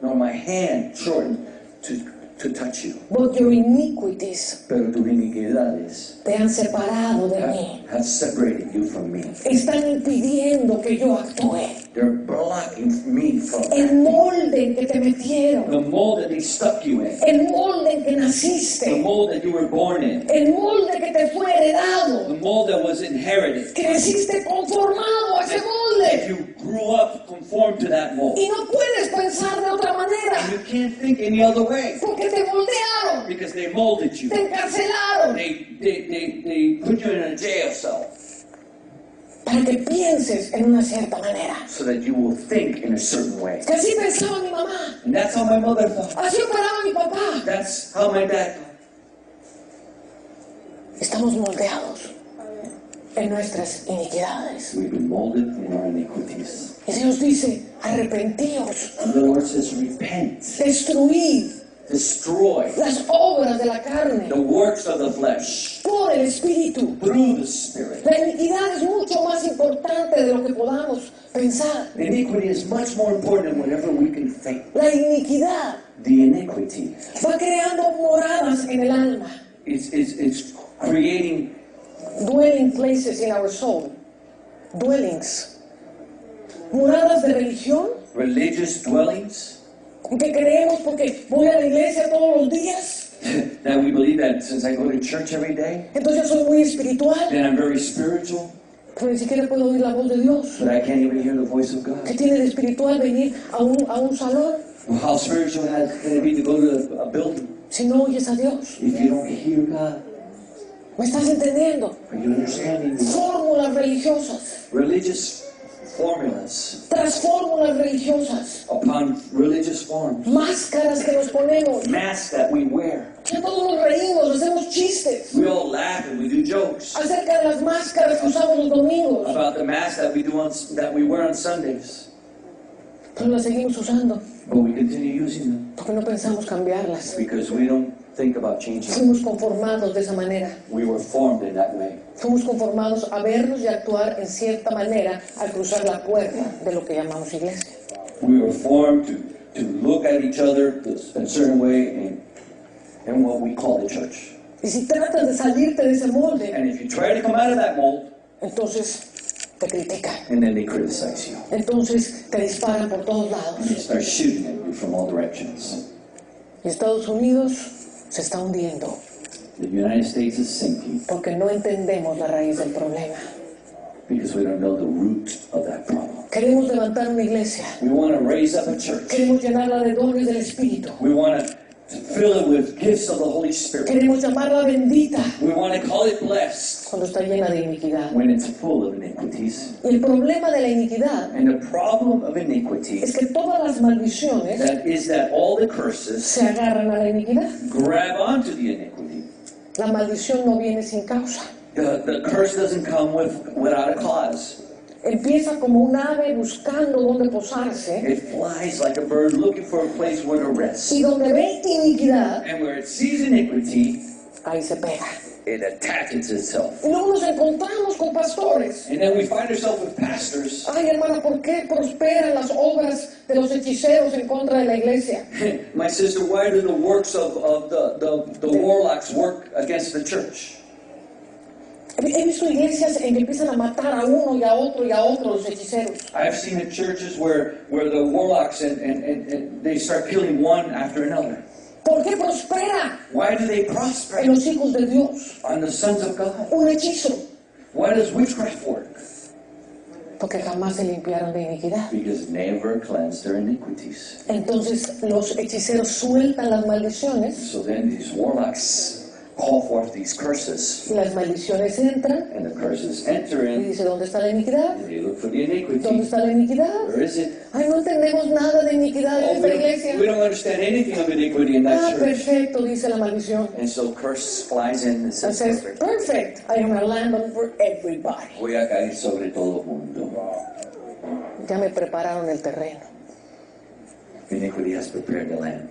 nor my hand shortened to touch you. But your iniquities Pero tus iniquidades te han separado de mí. have separated you from me. Están impidiendo que yo actúe. They're blocking me from El molde en que te metieron, the mold that they stuck you in, el molde en que the naciste, mold that you were born in, el molde que te fue heredado, the mold that was inherited. creciste conformado a ese If molde you grew up conformed to that mold, y no puedes pensar de otra manera and you can't think any other way porque te moldearon, because they molded you. te encarcelaron They put you in a jail cell para que pienses en una cierta manera. so that you will think in a certain way. Que así pensaba mi mamá, And that's how my mother thought. así operaba mi papá. That's how my dad thought. Estamos moldeados en nuestras iniquidades. We've been molded in our iniquities. Y Dios dice, arrepentíos, And the Lord says, repent, destruid destroy las obras de la carne the works of the flesh por el Espíritu. through the Spirit. La iniquidad es mucho más importante de lo que podamos pensar. Iniquity is much more important than whatever we can think. La iniquidad The iniquity va creando moradas en el alma, is creating dwelling places in our soul, dwellings, moradas de religión, religious dwellings. que creemos porque voy a la iglesia todos los días, That we believe that since I go to church every day, entonces yo soy muy espiritual, then I'm very spiritual, pero ni siquiera puedo oír la voz de Dios. but I can't even hear the voice of ¿Qué God. tiene de espiritual venir a un salón Well, how spiritual can it be to go to a building si no oyes a Dios? if you don't hear God? ¿Me estás entendiendo? Are you understanding me? Fórmulas religiosas, Religious formulas tras fórmulas religiosas, upon religious forms, máscaras que nos ponemos, masks that we wear. que todos nos reímos, hacemos chistes We all laugh and we do jokes acerca de las máscaras que usamos los domingos, about the mask that we wear on Sundays, pero las seguimos usando but we continue using them porque no pensamos cambiarlas. because we don't think about changing them. Fuimos conformados de esa manera. We were formed in that way. Fuimos conformados a vernos y a actuar en cierta manera al cruzar la puerta de lo que llamamos iglesia. We were formed to look at each other a certain way in what we call the church. Y si tratas de salirte de ese molde, And if you try to come out of that mold, entonces te critican. and then they criticize you. Entonces te disparan por todos lados. And they start shooting at you from all directions. Y Estados Unidos se está hundiendo The United States is sinking porque no entendemos la raíz del problema. because we don't know the root of that problem. Queremos levantar una iglesia. We want to raise up a church. Queremos llenarla de dones del Espíritu. We want to fill it with gifts of the Holy Spirit. Queremos llamarla bendita We want to call it blessed cuando está llena de iniquidad. when it's full of iniquities. Y el problema de la iniquidad And the problem of iniquity es que todas las maldiciones that is that all the curses se agarran a la iniquidad. grab onto the iniquity. La maldición no viene sin causa. The curse doesn't come without a cause. Empieza como un ave buscando dónde posarse It flies like a bird looking for a place where to rest. y donde ve iniquidad, And where it sees iniquity, ahí se pega. it attaches itself. Y luego nos encontramos con pastores. And then we find ourselves with pastors. Ay, hermana, ¿por qué prosperan las obras de los hechiceros en contra de la iglesia? My sister, why do the works of the warlocks work against the church? He visto iglesias en que empiezan a matar a uno y a otro los hechiceros. I've seen in churches where the warlocks and they start killing one after another. ¿Por qué prospera Why do they prosper en los hijos de Dios on the sons of God? un hechizo? Why does witchcraft work? Porque jamás se limpiaron de iniquidad. Because never cleansed their iniquities. Entonces los hechiceros sueltan las maldiciones. So then these warlocks call forth these curses. Y las maldiciones entran. And the curses enter Y in. dice, ¿dónde está la iniquidad? And they look for the ¿Dónde iniquity. está la iniquidad? Where is it? Ay, no entendemos nada de iniquidad en Oh, esta iglesia. we don't understand anything of iniquity in that church. Perfecto, dice la maldición. And so curse flies in and It says, says, perfect. I am going to land over everybody. voy a caer sobre todo el mundo. Ya me prepararon el terreno. Iniquity has prepared the land.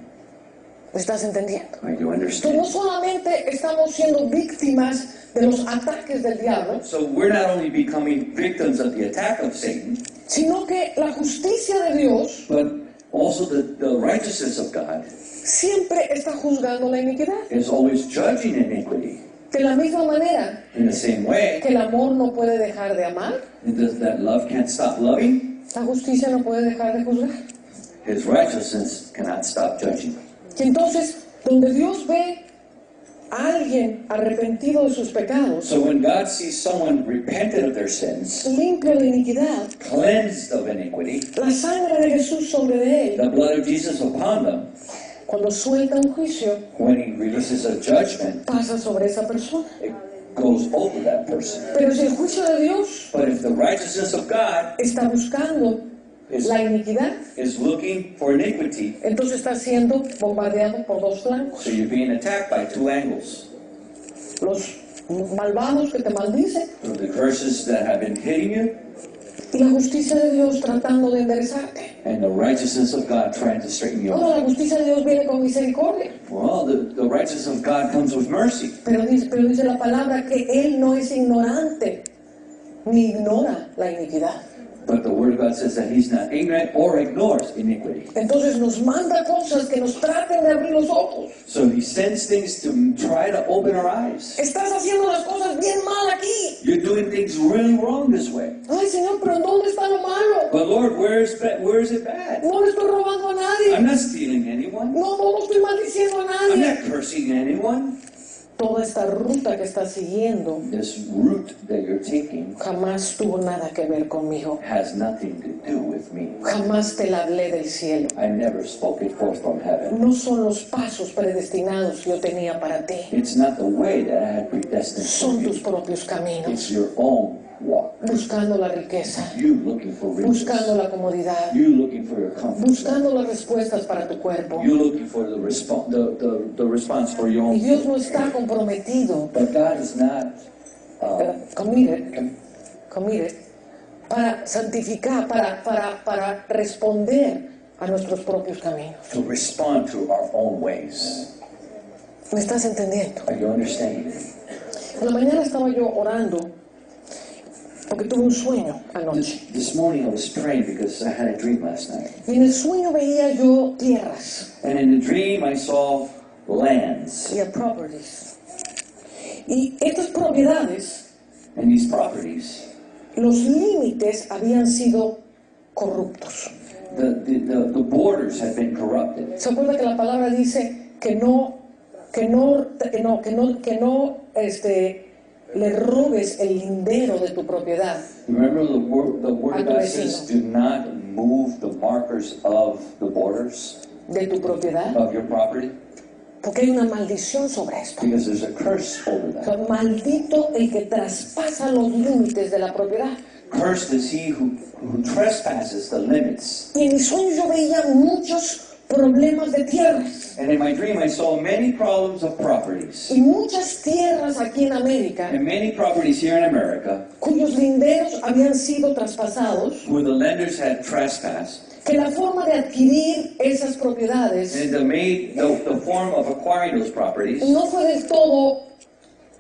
¿Me estás entendiendo? Are you Entonces no understand? solamente estamos siendo víctimas de los ataques del diablo, So we're not only becoming victims of the attack of Satan, sino que la justicia de Dios but also the righteousness of God siempre está juzgando la iniquidad. is always judging iniquity. De la misma manera In the same way, que el amor no puede dejar de amar, that love can't stop loving, la justicia no puede dejar de juzgar. his righteousness cannot stop judging. Y entonces, donde Dios ve a alguien arrepentido de sus pecados, So when God sees someone repented of their sins, limpio de iniquidad, cleansed of iniquity, la sangre de Jesús sobre de él, the blood of Jesus upon them, cuando suelta un juicio, when he releases a judgment, pasa sobre esa persona. it goes over that person. Pero si el juicio de Dios But if the righteousness of God está buscando is, la iniquidad, is looking for iniquity, entonces está siendo bombardeado por dos flancos. so you're being attacked by two angles. Los malvados que te maldicen So the curses that have been hitting you, y la justicia de Dios tratando de enderezarte. and the righteousness of God trying to straighten you Ahora, up. la justicia de Dios viene con misericordia. Well, the righteousness of God comes with mercy. Pero dice la palabra que Él no es ignorante, ni ignora la iniquidad. But the Word of God says that He's not ignorant or ignores iniquity. Entonces nos manda cosas que nos traten de abrir los ojos. So He sends things to try to open our eyes. Estás haciendo las cosas bien mal aquí. You're doing things really wrong this way. Ay, Señor, pero ¿dónde está lo malo? But Lord, where is it bad? No le estoy robando a nadie. I'm not stealing anyone. No estoy maldiciendo a I'm nadie. not cursing anyone. Toda esta ruta que estás siguiendo This route that you're taking jamás tuvo nada que ver conmigo. has nothing to do with me. Jamás te la hablé del cielo. I never spoke it forth from heaven. No son los pasos predestinados que yo tenía para ti. It's not the way that I had predestined for Son tus you. propios caminos. It's your own walk. Buscando la riqueza, You looking for riches. buscando la comodidad, You looking for your comfort. buscando las respuestas para tu cuerpo. You looking for the response for your Y own. Dios no está comprometido, But God is not committed, para santificar, para responder a nuestros propios caminos. to respond to our own ways. ¿Me estás entendiendo? Are you understanding? En la mañana estaba yo orando porque tuve un sueño anoche. This morning I was praying because I had a dream last night. Y en el sueño veía yo tierras, And in the dream I saw lands. veía properties. Y estas propiedades, And these properties, los límites habían sido corruptos. the borders had been corrupted. ¿Se acuerda que la palabra dice que no le robes el lindero de tu propiedad? Remember the word of God says, vecino. do not move the markers of the borders De tu propiedad, of your property, porque hay una maldición sobre esto. because there's a curse over O that. sea, maldito el que traspasa los límites de la propiedad. Cursed is he who trespasses the limits. Y en mis sueños yo veía muchos problemas de tierras. And in my dream I saw many problems of properties. Y muchas tierras aquí en América, And many properties here in America cuyos linderos habían sido traspasados, where the lenders had trespassed. que la forma de adquirir esas propiedades And the form of acquiring those properties, no fue del todo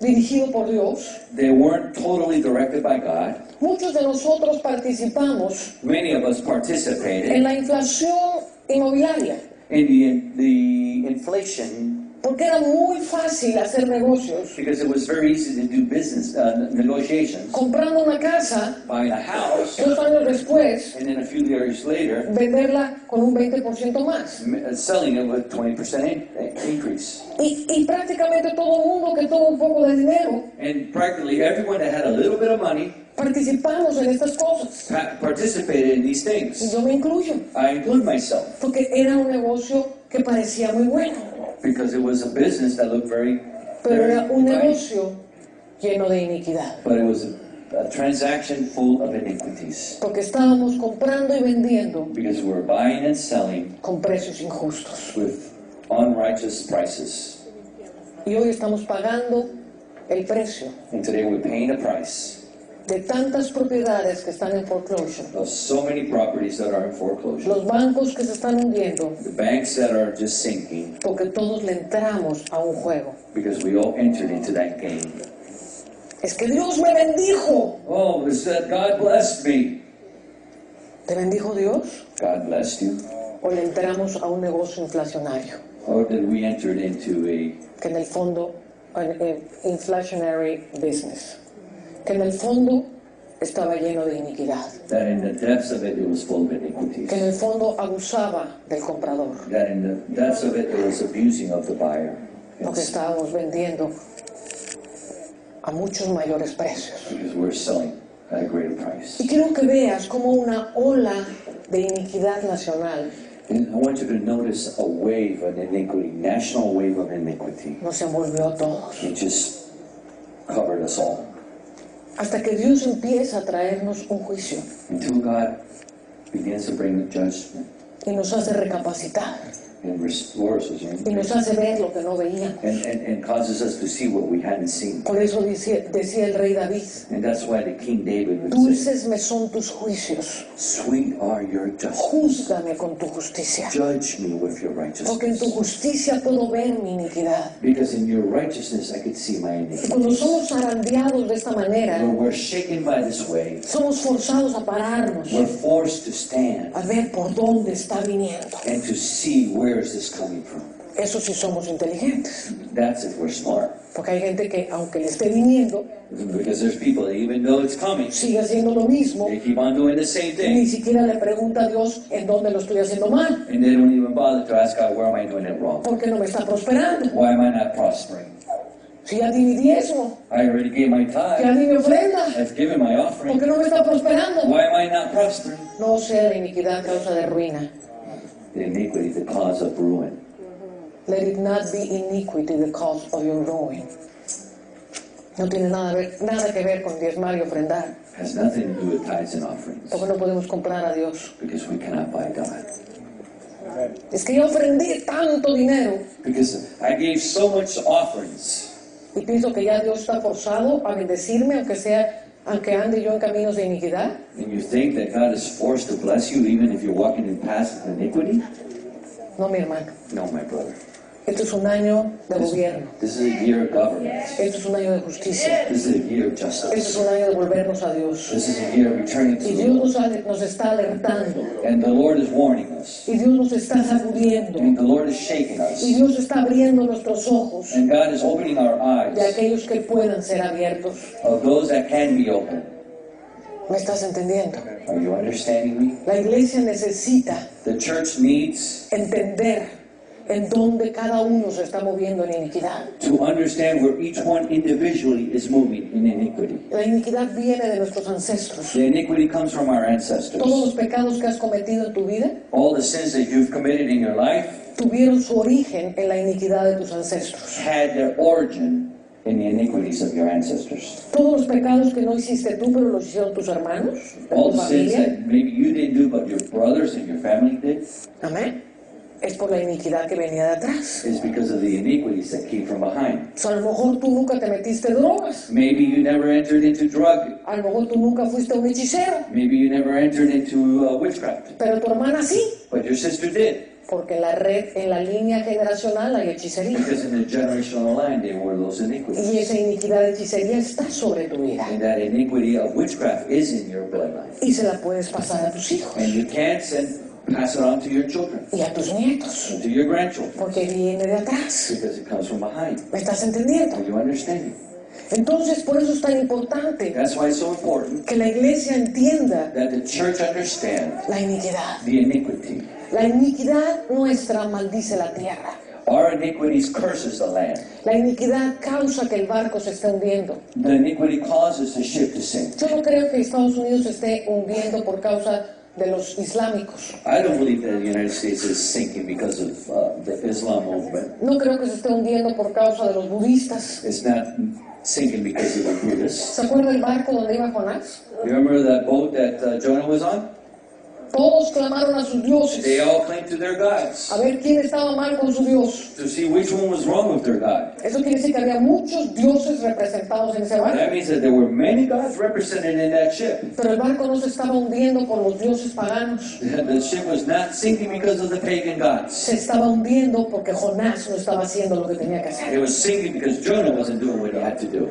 dirigido por Dios. they weren't totally directed by God. Muchos de nosotros participamos Many of us en participated la inflación inmobiliaria. in the inflation Porque era muy fácil hacer negocios. Because it was very easy to do business negotiations, Comprando una casa, buying a house, 2 años después, and then a few years later, venderla con un 20% más. selling it with 20% increase. Y prácticamente todo el mundo que tuvo un poco de dinero And practically everyone that had a little bit of money participamos en estas cosas. participated in these Y things. yo me incluyo, I include myself porque era un negocio que parecía muy bueno, because it was a business that looked very, pero very era un right, negocio lleno de iniquidad. but it was a transaction full of iniquities Porque estábamos comprando y vendiendo because we were buying and selling con precios injustos. with unrighteous prices. Y hoy estamos pagando el precio And today we're paying a price de tantas propiedades que están en foreclosure, of so many properties that are in foreclosure, los bancos que se están hundiendo, the banks that are just sinking porque todos le entramos a un juego. because we all entered into that game. Es que Dios me bendijo. Oh, it said God blessed me. ¿Te bendijo Dios? God blessed you. ¿O le entramos a un negocio inflacionario? Or did we enter into a Que en el fondo, inflationary business, que en el fondo estaba lleno de iniquidad, that in the depths of it was full of iniquities, que en el fondo abusaba del comprador, that in the depths of it was abusing of the buyer, porque estábamos vendiendo a muchos mayores precios. because we're selling at a greater price. Y quiero que veas como una ola de iniquidad nacional And I want you to notice a wave of iniquity, national wave of iniquity. nos envolvió a todos, It just covered us all. hasta que Dios empieza a traernos un juicio Until God begins to bring the judgment y nos hace recapacitar and restores us y nos hace ver lo que no veíamos. and causes us to see what we hadn't seen. Por eso decía el rey David, And that's why the King David would say, dulces me son tus juicios, sweet are your justice. júzgame con tu justicia, Judge me with your porque en tu righteousness. justicia puedo ver mi iniquidad. Because in your righteousness I could see my Y iniquity. cuando somos zarandeados de esta manera, When we're shaken by this wave, somos forzados a pararnos, we're forced to stand a ver por dónde está viniendo. and to see where is this coming from. Eso sí somos inteligentes, That's if we're smart. porque hay gente que aunque le esté viniendo, Because there's people that even though it's coming, sigue haciendo lo mismo they keep on doing the same y ni thing. siquiera le pregunta a Dios en dónde lo estoy haciendo mal, And they don't even bother to ask God, where am I doing it wrong? porque no me está prosperando. Why am I not prospering? Si ya di mi diezmo, I already gave my ya tithe. di mi ofrenda, I've given my ¿por offering. qué no me está prosperando? Why am I not prospering? No sea la iniquidad causa de ruina. The iniquity, the cause of ruin. Let it not be iniquity the cause of your ruin. No tiene nada que ver con diezmar y ofrendar, Has nothing to do with tithes and offerings. porque no podemos comprar a Dios. Because we cannot buy God. Es que yo ofrendé tanto dinero Because I gave so much offerings. y pienso que ya Dios está forzado a bendecirme, aunque ande yo en caminos de iniquidad. And you think that God is forced to bless you even if you're walking in paths of iniquity? No, mi hermano. No, my brother. Esto es un año de gobierno. This is a year of government. Esto es un año de justicia. This is a year of Esto es justice. un año de volvernos a Dios. This is a year of returning to Y the Dios Lord. nos está alertando. And the Lord is warning us. Y Dios nos está sacudiendo. And the Lord is shaking us. Y Dios está abriendo nuestros ojos And God is opening our de eyes aquellos que puedan ser abiertos. of those that can be opened. ¿Me estás entendiendo? Are you understanding me? La iglesia necesita The church needs entender en dónde cada uno se está moviendo en iniquidad. to understand where each one individually is moving in iniquity. La iniquidad viene de nuestros ancestros. The iniquity comes from our Todos ancestors. los pecados que has cometido en tu vida All the sins that you've committed in your life tuvieron su origen en la iniquidad de tus ancestros. had their origin in the iniquities of your ancestors. Todos los pecados que no hiciste tú, pero los hicieron tus hermanos, de All tu the sins familia. that maybe you didn't do, but your brothers and your family did, Amén. Es por la iniquidad que venía de atrás. is because of the iniquities that came from behind. O sea, a lo mejor tú nunca te metiste drogas. Maybe you never entered into drug. A lo mejor tú nunca fuiste un hechicero. Maybe you never entered into witchcraft. Pero tu hermana sí. But your sister did. Porque en la línea generacional hay hechicería. Because in the generational line, there were those iniquities. Y esa iniquidad de hechicería está sobre tu vida. And that iniquity of witchcraft is in your bloodline. Y se la puedes pasar a tus hijos. And you can't send Pass it on to your children, y a tus nietos, and to your grandchildren, porque viene de atrás. because it comes from behind. ¿Me estás entendiendo? Are you understanding? Entonces, por eso es tan importante That's why it's so important que la iglesia entienda that the church understand la iniquidad. the iniquity. La iniquidad nuestra maldice la tierra. Our iniquities curses the land. La iniquidad causa que el barco se esté hundiendo. The iniquity causes the ship to sink. Yo no creo que Estados Unidos se esté hundiendo por causa de los islámicos. I don't believe that the United States is sinking because of the Islam movement. No creo que se esté hundiendo por causa de los budistas. It's not sinking because of the Buddhists. ¿Se acuerda el barco donde iba Jonás? You remember that boat that Jonah was on? Todos clamaron a sus dioses They all claimed to their gods a ver quién estaba mal con su dios. to see which one was wrong with their god. Eso quiere decir que había muchos dioses representados en ese barco. That means that there were many gods represented in that ship. Pero el barco no se estaba hundiendo por los dioses paganos. The ship was not sinking because of the pagan gods. Se estaba hundiendo porque Jonás no estaba haciendo lo que tenía que hacer. It was sinking because Jonah wasn't doing what he had to do.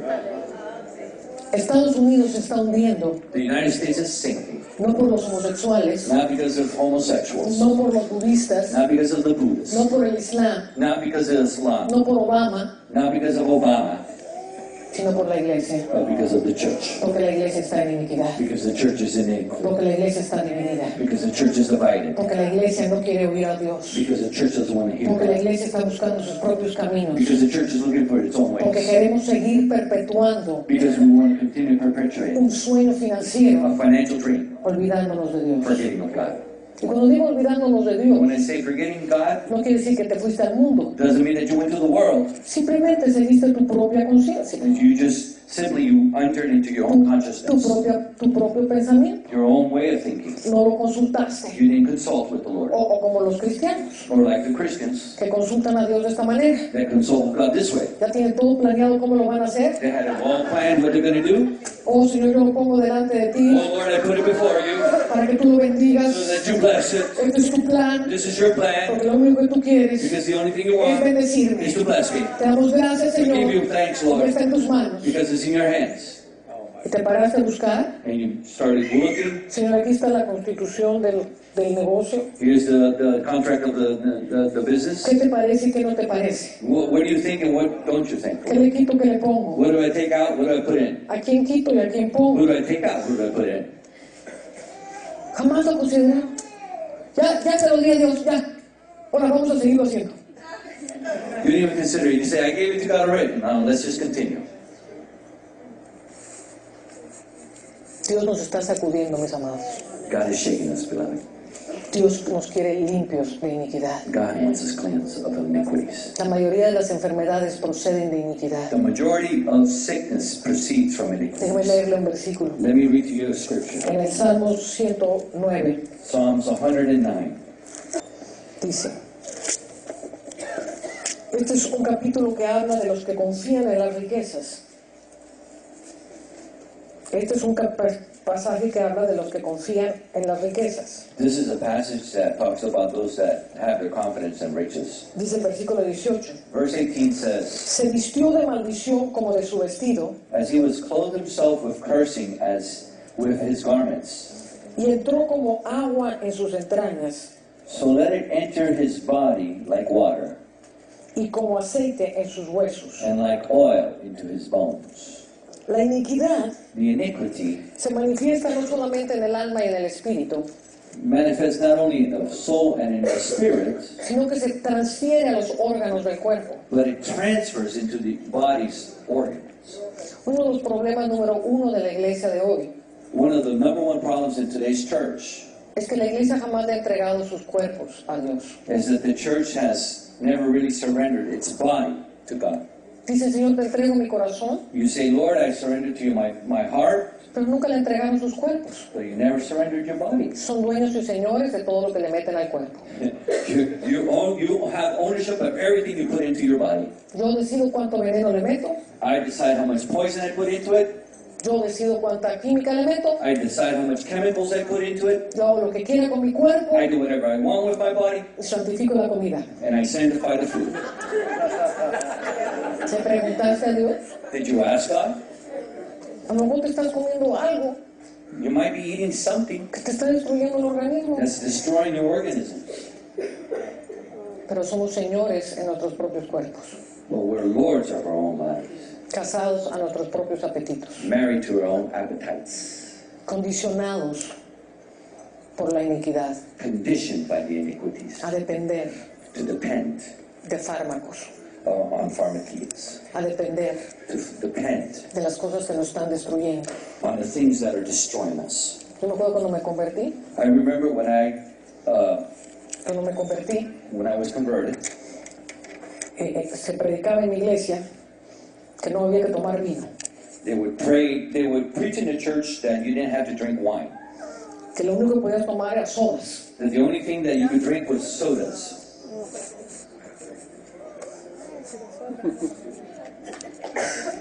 Estados Unidos se está hundiendo The United States is sinking, no por los homosexuales, not because of homosexuals, no por los budistas, not because of the Buddhists, no por el Islam, not because of Islam, no por Obama, not because of Obama, sino por la iglesia. but because of the church. Porque la iglesia está en iniquidad. Because the church is in iniquity. Porque la iglesia está dividida. Because the church is divided. Porque la iglesia no quiere oír a Dios. Because the church doesn't want to hear Porque la God. iglesia está buscando sus propios caminos. Because the church is looking for its own Porque ways. queremos seguir perpetuando Because we want to continue to perpetuate un sueño financiero a financial dream, olvidándonos de Dios. forgetting of God. Y cuando digo olvidándonos de Dios, When I say forgetting God, no quiere decir que te fuiste al mundo. doesn't mean that you went to the world. Simplemente seguiste tu propia conciencia, You just simply you entered into your own consciousness, tu propio pensamiento. your own way of thinking. No lo consultaste. You didn't consult with the Lord. O como los cristianos, Or like the Christians que consultan a Dios de esta manera. that consult with God this way. Ya tienen todo planeado cómo lo van a hacer. They had it all planned what they're going to do. Oh, Señor, yo lo pongo delante de ti Oh Lord, I put it before you para que tú lo bendigas. so that you bless it. Este es tu plan, This is your plan porque lo único que tú quieres because the only thing you es want bendecirme. is to bless me. Te damos gracias, We give Señor, you thanks, porque Lord, está en tus manos. because it's in your hands. Y te paraste a buscar. And you started looking. Señor, aquí está la constitución del negocio. Here's the contract of the business. ¿Qué te parece y qué no te parece? What do you think and what don't you think? ¿Qué le quito, qué le pongo? What do I take out? What do I put in? ¿A quién quito y a quién pongo? Who do I take out? Who do I put in? Jamás lo consideré. Ya se lo di a Dios, ya. Ahora vamos a seguirlo haciendo. You didn't even consider it. You say, I gave it to God already. Now let's just continue. Dios nos está sacudiendo, mis amados. God is shaking us, beloved. Dios nos quiere limpios de iniquidad. God wants us cleansed of iniquities. La mayoría de las enfermedades proceden de iniquidad. The majority of sickness proceeds from Déjeme iniquities. leerle un versículo. Let me read to you a scripture. En el Salmo 109 Psalms 109. dice, este es un capítulo que habla de los que confían en las riquezas. Este es un pasaje que habla de los que confían en las riquezas. This is a passage that talks about those that have their confidence in riches. Dice el versículo 18, Verse 18 says, se vistió de maldición como de su vestido as he was clothed himself with cursing as with his garments, y entró como agua en sus entrañas so let it enter his body like water, y como aceite en sus huesos. and like oil into his bones. La iniquidad The iniquity se manifiesta no solamente en el alma y en el espíritu, manifests not only in the soul and in the spirit, sino que se transfiere a los órganos del cuerpo. but it transfers into the body's organs. Uno de los problemas número uno de la iglesia de hoy One of the number one problems in today's church es que la iglesia jamás le ha entregado sus cuerpos a Dios. is that the church has never really surrendered its body to God. Dice el Señor, te entrego mi corazón, You say, Lord, I surrender to you my heart, pero nunca le entregaron sus cuerpos. but you never surrendered your body. Son dueños y señores de todo lo que le meten al cuerpo. You have ownership of everything you put into your body. Yo decido cuánto veneno le meto, I decide how much poison I put into it. yo decido cuánta química le meto, I decide how much chemicals I put into it. yo hago lo que quiera con mi cuerpo I do whatever I want with my body, y santifico la comida. and I sanctify the food. ¿Se preguntaste a Dios? Did you ask God? A lo mejor te estás comiendo algo You might be eating something que te está destruyendo el organismo. that's destroying your organism. Pero somos señores en nuestros propios cuerpos, But we're lords of our own bodies, casados a nuestros propios apetitos, married to our own appetites, condicionados por la iniquidad, conditioned by the iniquities, a depender to depend de fármacos, on pharmakeas, a depender to depend de las cosas que nos están destruyendo. on the things that are destroying us. Yo me acuerdo cuando me convertí, I remember when I was converted, se predicaba en mi iglesia que no había que tomar vino, they would preach in the church that you didn't have to drink wine. que lo único que podías tomar era sodas. That the only thing that you could drink was sodas.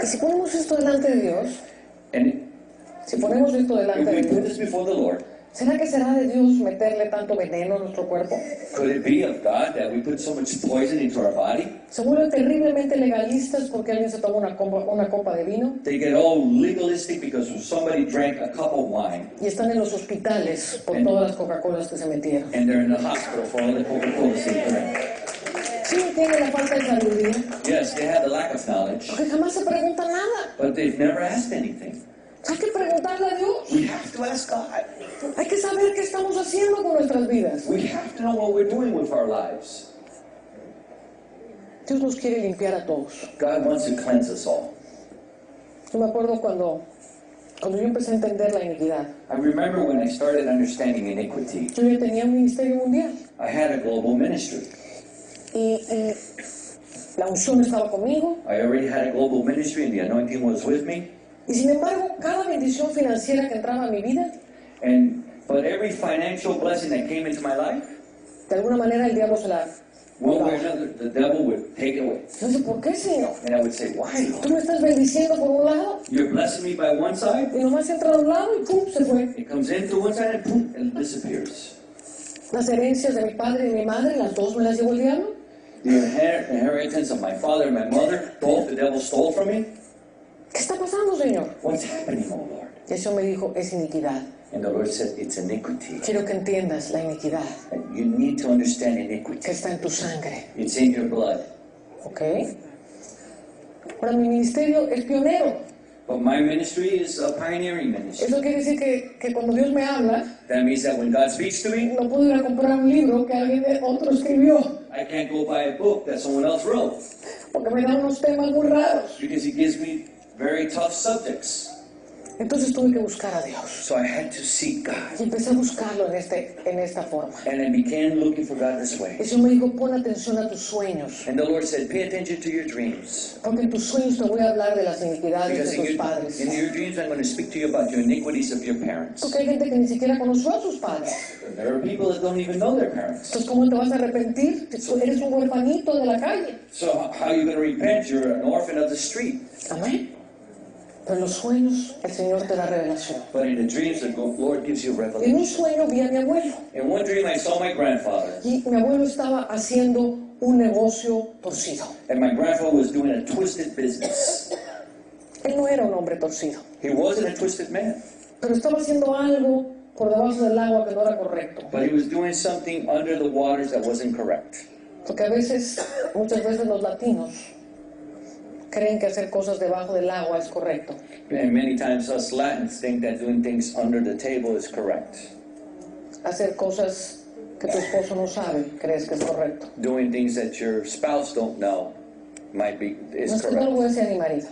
Y si ponemos esto delante de Dios, And si ponemos esto delante if de we put Dios, this before the Lord, ¿será que será de Dios meterle tanto veneno a nuestro cuerpo? could it be of God that we put so much poison into our body? Se vuelven terriblemente legalistas porque alguien se toma una copa de vino They get all legalistic because somebody drank a cup of wine y están en los hospitales por todas las Coca-Colas que se metieron. and they're in the hospital for all the Coca-Cola they drank. Sí, tienen la falta de sabiduría, Yes, they have the lack of knowledge, porque jamás se pregunta nada. but they've never asked anything. Hay que preguntarle a Dios. We have to ask God. Hay que saber qué estamos haciendo con nuestras vidas. We have to know what we're doing with our lives. Dios nos quiere limpiar a todos. God wants to cleanse us all. Yo me acuerdo cuando yo empecé a entender la iniquidad. I remember when I started understanding iniquity, Yo ya tenía un ministerio mundial I had a global ministry. y la unción estaba conmigo. I already had a global ministry and the anointing was with me. Y sin embargo, cada bendición financiera que entraba a mi vida, But every financial blessing that came into my life, de alguna manera el diablo se la... one way or another, the devil would take it away. No sé por qué, Señor. And I would say, why, Lord? Tú me estás bendiciendo por un lado You're blessing me by one side, y nomás entra de un lado y ¡pum! Se fue. it comes in through one side and boom, it disappears. Las herencias de mi padre y de mi madre, las dos me las llevó el diablo. The inheritance of my father and my mother, both the devil stole from me. ¿Qué está pasando, Señor? What's happening, oh Lord? Y eso me dijo, es iniquidad. And the Lord said, it's iniquity. Quiero que entiendas la iniquidad And you need to understand que iniquity. está en tu sangre. It's in your blood. ¿Ok? Ahora, mi ministerio es pionero. But my ministry is a pioneering ministry. Eso quiere decir que cuando Dios me habla, That means that when God speaks to me, no puedo ir a comprar un libro que alguien otro escribió, I can't go buy a book that someone else wrote porque me da unos temas muy raros. because he gives me very tough subjects. Entonces tuve que buscar a Dios. So I had to seek God. Y empecé a buscarlo en esta forma. And I began looking for God this way. Y Dios me dijo, pon atención a tus sueños, And the Lord said, pay attention to your dreams. porque en tus sueños te voy a hablar de las iniquidades Because de tus padres. in your dreams, I'm going to speak to you about your iniquities of your parents. Porque hay gente que ni siquiera conoció a sus padres. There are people that don't even know their parents. Entonces, ¿cómo te vas a arrepentir? Tú eres un huerfanito de la calle. So how are you going to repent? You're an orphan of the street. Amén. Pero en los sueños el Señor te da revelación. But in the dreams, the Lord gives you En revelation. un sueño vi a mi abuelo. In one dream, I saw my grandfather. Y mi abuelo estaba haciendo un negocio torcido. And my grandfather was doing a twisted business. Él no era un hombre torcido, He wasn't a twisted man, pero estaba haciendo algo por debajo del agua que no era correcto. but he was doing something under the waters that wasn't correct. Porque muchas veces los latinos creen que hacer cosas debajo del agua es correcto. And many times us Latins think that doing things under the table is correct. Hacer cosas que tu esposo no sabe, crees que es correcto. Doing things that your spouse don't know No is es que no lo correct. voy a decir a mi marido.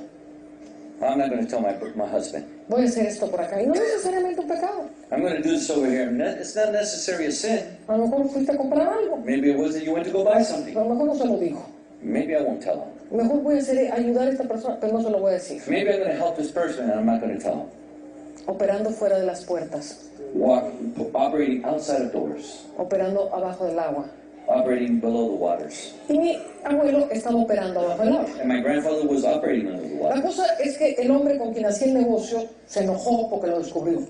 I'm not going to tell my husband. Voy a hacer esto por acá. Y no es necesariamente un pecado. I'm going to do this over here. It's not necessarily a sin. A lo mejor fuiste a comprar algo. Maybe it was that you went to go buy something. Pero a lo mejor no se lo digo. Maybe I won't tell him. Mejor voy a ayudar a esta persona, pero no se lo voy a decir. Maybe I'm going to help this person and I'm not going to tell him. Operando fuera de las puertas. Operating outside of doors. Operando abajo del agua. Operating below the waters. Y mi abuelo estaba operando abajo del agua. And my grandfather was operating under the La water. cosa es que el hombre con quien hacía el negocio se enojó porque lo descubrió.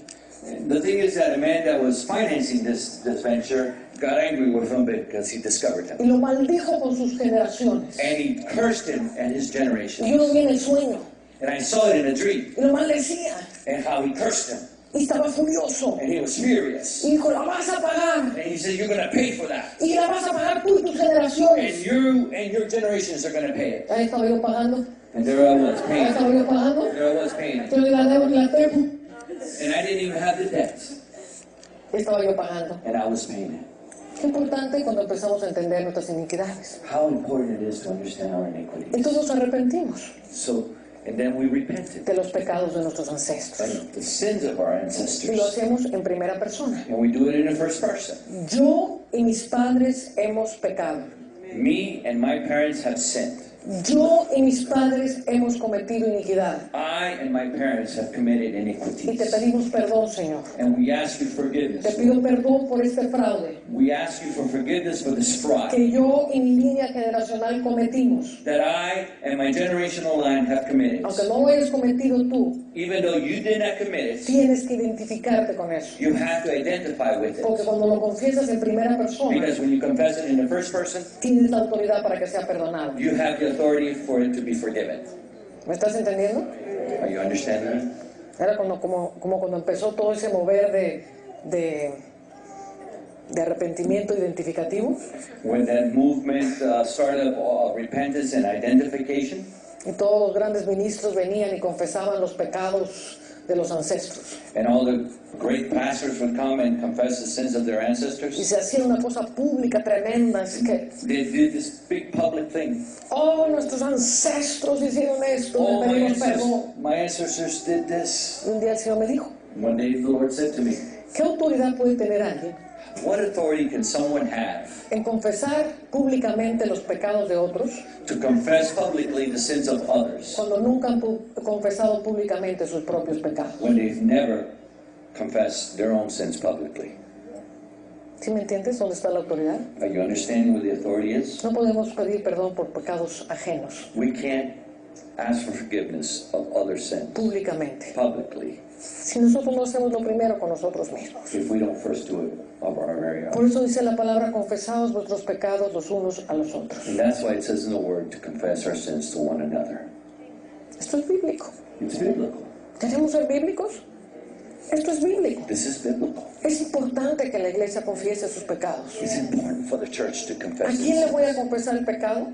The thing is that a man that was financing this venture got angry with him because he discovered him. Y lo maldijo con sus generaciones. And he cursed him and his Y yo generations. lo vi en el sueño. And I saw it in a dream Y lo maldecía. and how he cursed him. Y estaba furioso. And he was furious. Y dijo, la vas a pagar. And he said, you're going to pay for that. Y la vas a pagar tú y tus And generaciones. you and your generations are going to pay it. Ahí estaba yo pagando. And there I was Ahí paying. estaba yo pagando. There I was paying it. Yo ni la debo ni la tengo. And I didn't even have the debts. Estaba yo pagando. And I was paying it. Qué importante cuando empezamos a entender nuestras iniquidades. How important it is to understand our iniquities. Entonces nos arrepentimos So, and then we repented. de los pecados de nuestros ancestros. And the sins of our Y lo ancestors. hacemos en primera persona. And we do it in the first person. Yo y mis padres hemos pecado. Me and my parents have sinned. Yo y mis padres hemos cometido iniquidad. I and my parents have committed Y te iniquities. pedimos perdón, Señor. And we ask you Te forgiveness. pido perdón por este fraude We ask you for forgiveness for this fraud que yo y mi línea generacional cometimos. that I and my generational line have committed. Aunque no lo hayas cometido tú, Even though you did not commit it, tienes que identificarte con eso. you have to identify with Porque it. cuando lo confiesas en primera persona, Because when you confess it in the first person, tienes la autoridad para que sea perdonado. you have the authority for it to be forgiven. ¿Me estás entendiendo? Are you understanding me? Era como cuando empezó todo ese mover de arrepentimiento identificativo When that movement started of repentance and identification, y todos los grandes ministros venían y confesaban los pecados de los ancestros. and all the great pastors would come and confess the sins of their Y ancestors, se hacía una cosa pública tremenda, así que, they did this big public thing. oh, nuestros ancestros hicieron esto, Oh, le pedimos perdón. my ancestors did this. Y un día el Señor me dijo, One day the Lord said to me, ¿qué autoridad puede tener alguien what authority can someone have en confesar públicamente los pecados de otros to confess publicly the sins of others cuando nunca han confesado públicamente sus propios pecados? when they've never confessed their own sins publicly? ¿Sí me entiendes dónde está la autoridad? Are you understanding what the authority is? No podemos pedir perdón por pecados ajenos We can't ask for forgiveness of other sins públicamente publicly si nosotros no hacemos lo primero con nosotros mismos. if we don't first do it of our very Por own. eso dice la palabra, confesaos vuestros pecados los unos a los otros. And that's why it says in the Word to confess our sins to one another. Esto es bíblico. It's biblical. ¿Queremos ser bíblicos? Esto es bíblico. This is biblical. Es importante que la iglesia confiese sus pecados. It's important for the church to ¿A confess its quién le voy a sins. confesar el pecado?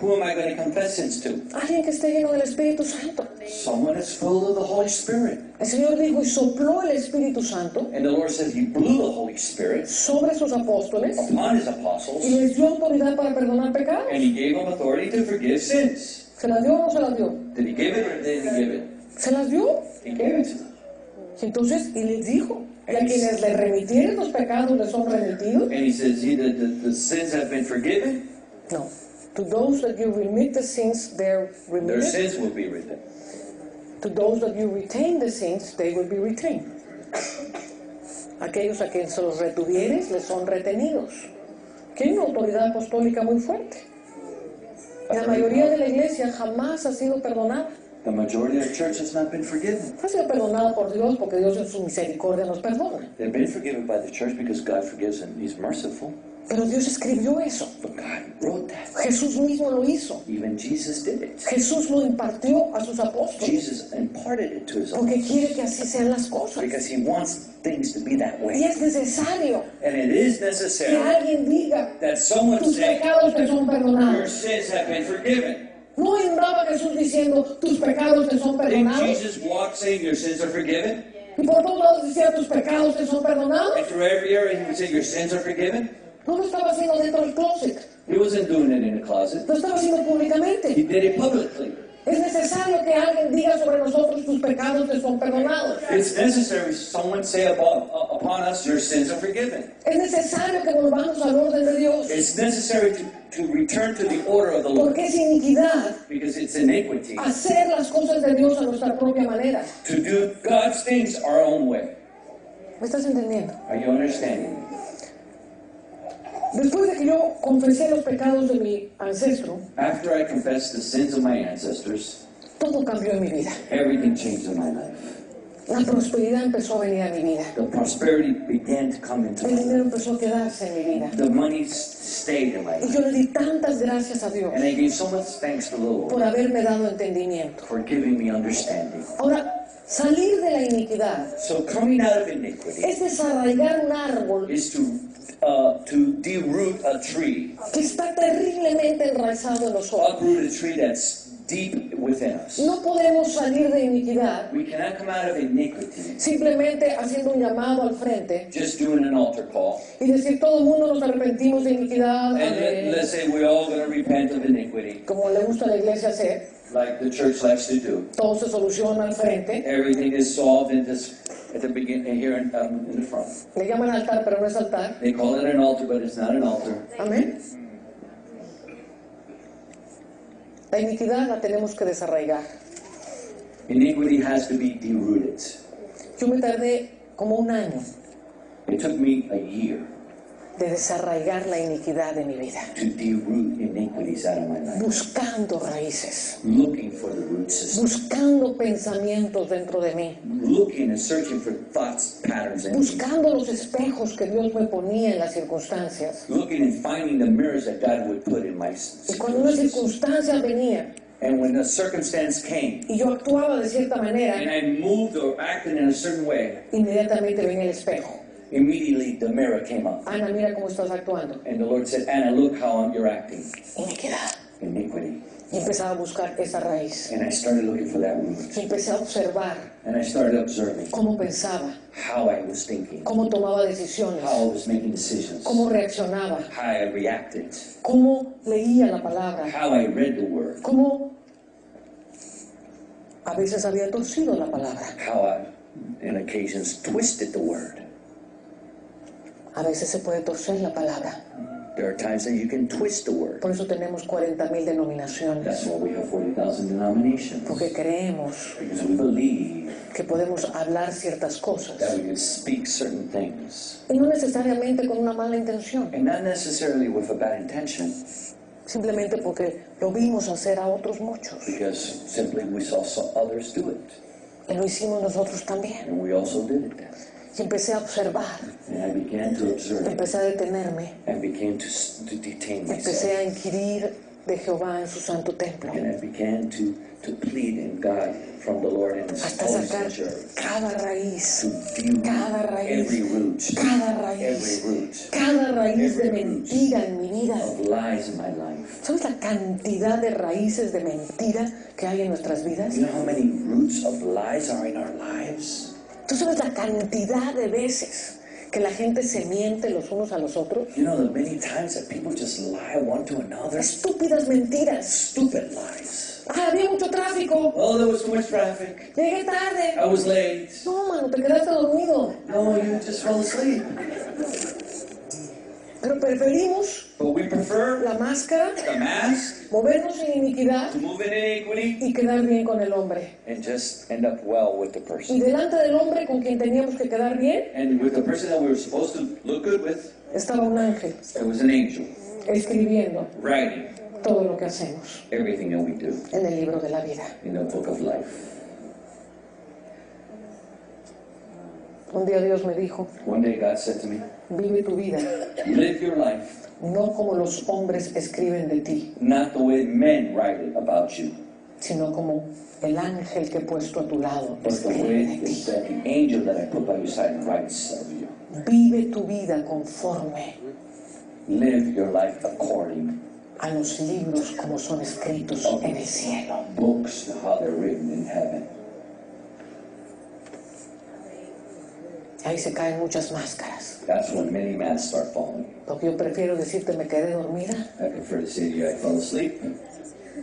Who am I going to confess sins to? Alguien que esté lleno del Espíritu Santo. Someone that's full of the Holy Spirit. El Señor dijo, y sopló el Espíritu Santo And the Lord said He blew the Holy Spirit sobre sus apóstoles upon His y apostles, les dio autoridad para perdonar pecados. and He gave them authority to forgive sins. ¿Se las dio o no se las dio? Did He give it or did He give it? ¿Se las dio? He gave it to them. Y entonces, y les dijo, y a quienes le remitieren los pecados les son remitidos. And He says, the sins have been forgiven, No. To those that you remit the sins, they're their remitted. sins will be written. To those that you retain the sins, they will be retained. Aquellos a quienes se los retuvieres, les son retenidos. Que hay una autoridad apostólica muy fuerte. La mayoría de la iglesia jamás ha sido perdonada. The majority of the church has not been forgiven. Ha sido perdonada por Dios porque Dios en su misericordia nos perdona. They've been forgiven by the church because God forgives and He's merciful. Pero Dios escribió eso. But God wrote that. Jesús mismo lo hizo. Even Jesus did it. Jesús lo impartió a sus apóstoles Jesus imparted it to His porque apostles quiere que así sean las cosas. because He wants things to be that Y way. es necesario And it is que necessary alguien diga, that someone tus say, pecados te son your perdonados. sins have been forgiven. ¿No andaba Jesús diciendo, tus pecados te son Didn't perdonados? Jesus walk saying your sins are forgiven? Y por todos lados decía, tus pecados te son perdonados. And through every area He would say your sins are forgiven? No lo estaba haciendo dentro del closet, He wasn't doing it in the closet. lo estaba haciendo He públicamente. did it publicly. Es necesario que alguien diga sobre nosotros, tus pecados te son perdonados. It's necessary someone say upon us, your sins are forgiven. Es necesario que volvamos al orden de Dios. It's necessary to return to the order of the Lord Porque es iniquidad because it's iniquity hacer las cosas de Dios a nuestra propia manera. to do God's things our own way. ¿Me estás entendiendo? Are you understanding? Después de que yo confesé los pecados de mi ancestro, After I confessed the sins of my ancestors, todo cambió en mi vida. everything changed in my life. La prosperidad empezó a venir a mi vida. The prosperity began to come into El my dinero life. empezó a quedarse en mi vida. The money stayed in my Y life. yo le di tantas gracias a Dios And I gave so much thanks to the por Lord haberme dado entendimiento. for giving me understanding. Ahora, Salir de la iniquidad So coming out of iniquity es desarraigar un árbol is to deroot a tree, que está terriblemente enraizado en nosotros. uproot a tree that's deep within us. No podemos salir de iniquidad We cannot come out of iniquity simplemente haciendo un llamado al frente just doing an altar call. y decir todo el mundo nos arrepentimos de iniquidad, And amén, let's say we're all going to repent of iniquity, como le gusta a la iglesia hacer, like the church likes to do. todo se soluciona al frente. Everything is solved in this, at the beginning, here in the front. Le llaman altar, pero no es altar. They call it an altar, but it's not an altar. Amén. La iniquidad la tenemos que desarraigar. Iniquity has to be derooted. Yo me tardé como un año It took me a year de desarraigar la iniquidad de mi vida, to deroot iniquities out of my life, buscando raíces, looking for the root system, buscando pensamientos dentro de mí, looking and searching for thoughts, patterns, and buscando los espejos que Dios me ponía en las circunstancias. looking and finding the mirrors that God would put in my Y cuando una circumstances. circunstancia venía And when a circumstance came, y yo actuaba de cierta manera, and I moved or acted in a certain way, inmediatamente venía el espejo. immediately the mirror came up. Ana, mira cómo estás actuando. And the Lord said, Anna, look how you're acting. Iniquidad. Iniquity. Y empezaba a buscar esa raíz. And I started looking for that root. Y empecé a observar And I started observing cómo pensaba, how I was thinking, cómo tomaba decisiones, how I was making decisions, cómo reaccionaba, how I reacted, cómo leía la palabra, how I read the word, cómo a veces había torcido la palabra, how I, in occasions, twisted the word. a veces se puede torcer la palabra. There are times that you can twist the word. Por eso tenemos 40,000 denominaciones, That's why we have 40,000 denominations. porque creemos Because we believe que podemos hablar ciertas cosas, that we can speak certain things. y no necesariamente con una mala intención, And not necessarily with a bad intention, simplemente porque lo vimos hacer a otros muchos, because simply we saw others do it. y lo hicimos nosotros también. And we also did it. Y empecé a observar, And I began to observe empecé a detenerme, and began to detain empecé a myself. inquirir de Jehová en su santo templo, And I began to plead in God from the Lord in His hasta holy sacar sanctuary. cada raíz, To view cada raíz, every root, cada every raíz, root cada raíz de mentira en mi vida. of lies in my life. ¿Sabes la cantidad de raíces de mentira que hay en nuestras vidas? You know how many roots of lies are in our lives? ¿Tú sabes la cantidad de veces que la gente se miente los unos a los otros? You know the many times that people just lie one to another? Estúpidas mentiras. Stupid lies. Ah, había mucho tráfico. Oh, there was too much traffic. Llegué tarde. I was late. No, mano, te quedaste dormido. No, you just fell asleep. Pero preferimos But we prefer la máscara, the mask, movernos en iniquidad to move in iniquity, y quedar bien con el hombre. and just end up well with the Y person. delante del hombre con quien teníamos que quedar bien, And with the person that we were supposed to look good with, estaba un ángel it was an angel escribiendo writing todo lo que hacemos everything that we do en el libro de la vida. in the book of life. Un día Dios me dijo, One day God said to me, vive tu vida, live your life no como los hombres escriben de ti, not the way men write it about you, sino como el ángel que he puesto a tu lado but the escribe way de ti. that the angel that I put by your side writes of you. Vive tu vida conforme Live your life according a los libros como son escritos en el cielo. books how they're written in heaven. Ahí se caen muchas máscaras. That's when many masks start falling. Porque yo prefiero decirte me quedé dormida, I prefer to say to you I fell asleep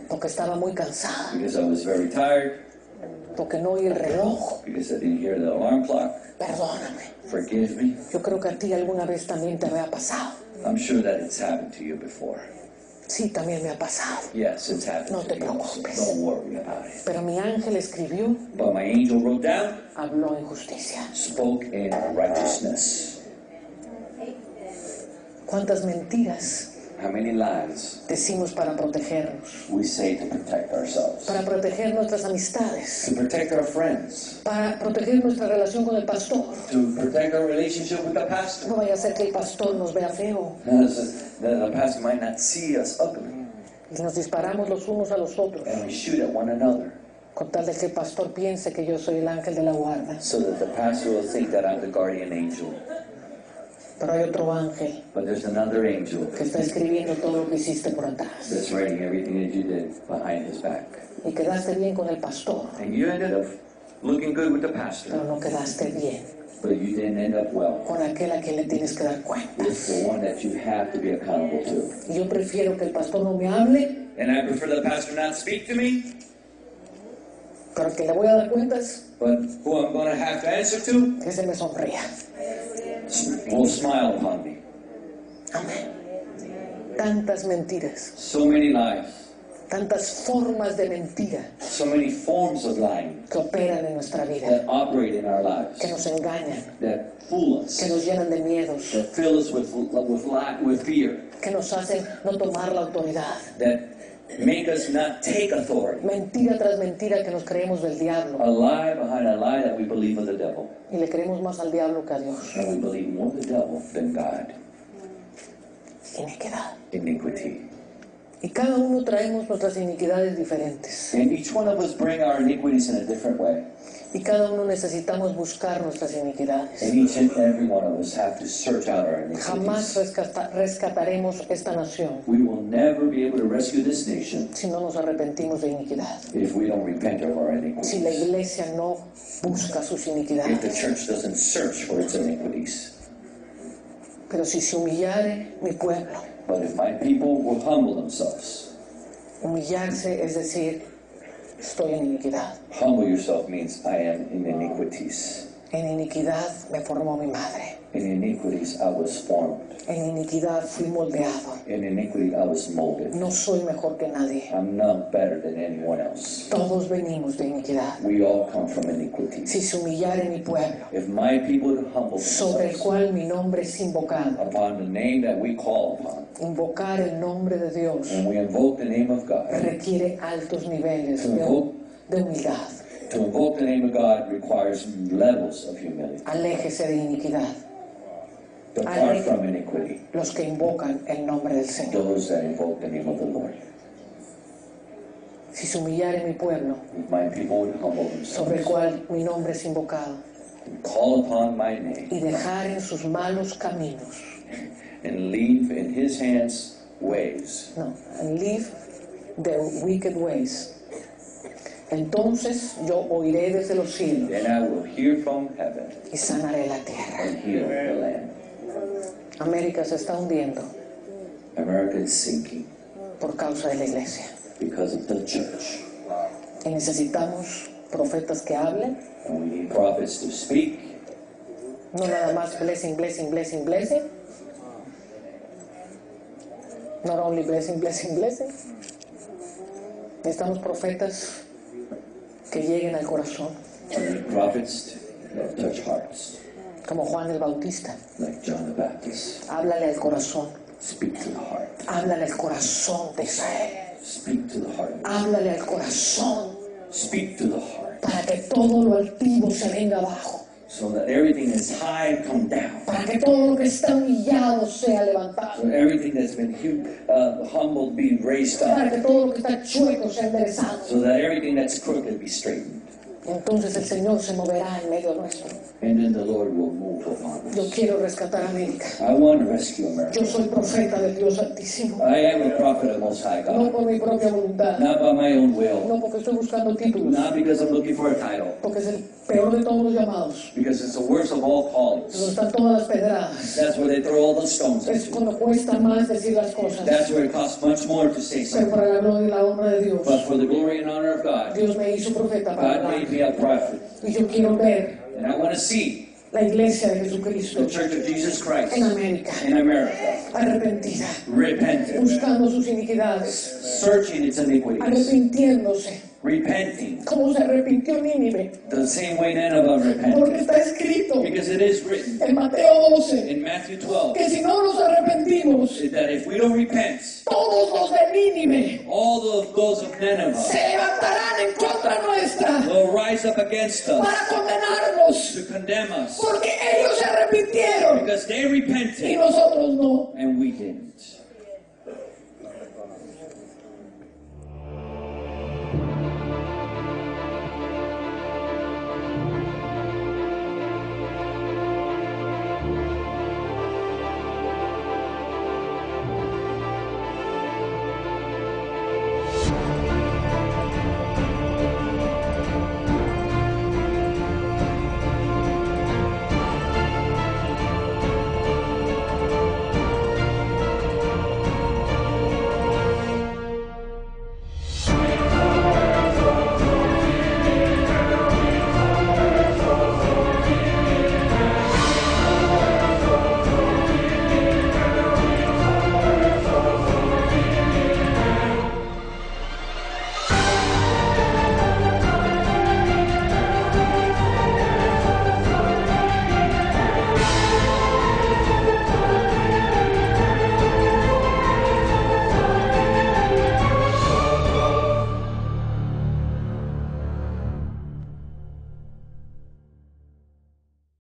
porque estaba muy cansada, because I was very tired, porque no oí el reloj. because I didn't hear the alarm clock. Perdóname. Forgive me. Yo creo que a ti alguna vez también te había pasado. I'm sure that it's happened to you before. Sí, también me ha pasado. Yes, it's happened No to te me. preocupes. Don't worry about it. Pero mi ángel escribió, But my angel wrote down, habló en justicia. spoke in righteousness. ¿Cuántas mentiras How many lies decimos para protegernos? we say to protect ourselves, Para proteger nuestras amistades, to protect our friends, para proteger nuestra relación con el pastor. to protect our relationship with the pastor. No vaya a ser que el pastor nos vea feo The pastor might not see us ugly, y nos disparamos los unos a los otros. and we shoot at one another. con tal de que el pastor piense que yo soy el ángel de la guarda. so that the pastor will think that I'm the guardian angel. Pero hay otro ángel But there's another angel que está escribiendo todo lo que hiciste por atrás. that's writing everything that you did behind his back. Y quedaste bien con el pastor, And you ended up looking good with the pastor, pero no quedaste bien but you didn't end up well con aquel a quien le tienes que dar cuenta. with the one that you have to be accountable to. Y yo prefiero que el pastor no me hable, And I prefer the pastor not speak to me, pero que le voy a dar cuentas, but who I'm going to have to answer to que se me sonría. will smile upon me. Amén. Tantas mentiras, So many lies, tantas formas de mentira so many forms of lying que operan en nuestra vida, that operate in our lives, que nos engañan, that fool us, que nos llenan de miedos, that fill us with fear, que nos hacen no tomar la autoridad. that make us not take authority. Mentira tras mentira que nos creemos del diablo A lie behind a lie that we believe of the devil. y le creemos más al diablo que a Dios. And we believe more the devil than God. Iniquidad. Iniquity. Y cada uno traemos nuestras iniquidades diferentes. And each one of us bring our iniquities in a different way. Y cada uno necesitamos buscar nuestras iniquidades. And each and every one of us have to search out our Jamás iniquities. rescataremos esta nación We will never be able to rescue this nation si no nos arrepentimos de iniquidad. if we don't repent of our Si la iniquities. iglesia no busca sus If the iniquidades. church doesn't search for its iniquities. Pero si se humillare mi pueblo, But if my people will humble themselves, humillarse es decir, estoy en iniquidad. humble yourself means I am in iniquities. En iniquidad me formó mi madre. In iniquities I was formed. En iniquidad fui moldeado. In iniquity I was molded. No soy mejor que nadie. I'm none better than anyone else. Todos venimos de iniquidad. We all come from iniquities. Si se humillare mi pueblo, If my people would humble sobre el themselves cual mi nombre es invocado, upon the name that we call upon, invocar el nombre de Dios and we invoke the name of God, requiere altos niveles de humildad. to invoke the name of God requires levels of humility. Aléjese de iniquidad Depart from iniquity, los que invocan el nombre del Señor. those that invoke the name of the Lord. Si se humillare mi pueblo, If my people would humble sobre el themselves cual mi nombre es invocado, and call upon my name y dejar en sus malos caminos, and leave in his hands ways, no, and leave their wicked ways, entonces yo oiré desde los cielos then I will hear from heaven y sanaré la tierra. and heal the land. América se está hundiendo America is sinking por causa de la iglesia. because of the church. Y necesitamos profetas que hablen, And we need prophets to speak, no nada más blessing, blessing, blessing, blessing. Not only blessing, blessing, blessing. Necesitamos profetas que lleguen al corazón, we need prophets that touch hearts, como Juan el Bautista. like John the Baptist. Háblale al corazón, Speak to the heart. háblale al corazón de Israel, Speak to the heart. háblale al corazón Speak to the heart. para que todo lo altivo se venga abajo, So that everything that's high come down. para que todo lo que está humillado sea levantado, So everything that's been humbled be raised para up. que todo lo que está chueco sea enderezado. So that everything that's crooked be straightened. Entonces el Señor se moverá en medio nuestro. And then the Lord will move upon Yo us. quiero rescatar a América. I want to rescue America. Yo soy profeta del Dios Altísimo, I am a prophet of Most High no God. por mi propia voluntad, Not by my own will. no porque estoy buscando títulos, Not because I'm looking for a title. porque es el peor de todos los llamados, Because it's the worst of all donde callings. están todas las pedradas. That's where they throw all the stones Es at you. cuando cuesta más decir las cosas, That's where it costs much more to say pero something. para la gloria y la honra de Dios, But for the glory and honor of God, Dios me hizo profeta para God hablar. made me a prophet. Y yo quiero ver And I want to see la iglesia de Jesucristo the Church of Jesus Christ en América, in America arrepentida, repentant, buscando sus iniquidades, searching its iniquities, arrepintiéndose, repenting como se arrepintió Nínive, the same way Nineveh repented. porque está escrito Because it is written en Mateo 12 in Matthew 12 que si no nos arrepentimos, that if we don't repent, todos los de Nínive all of those of Nineveh se levantarán en contra nuestra will rise up against us para condenarnos, to condemn us porque ellos se arrepintieron because they y repented nosotros no. and we didn't.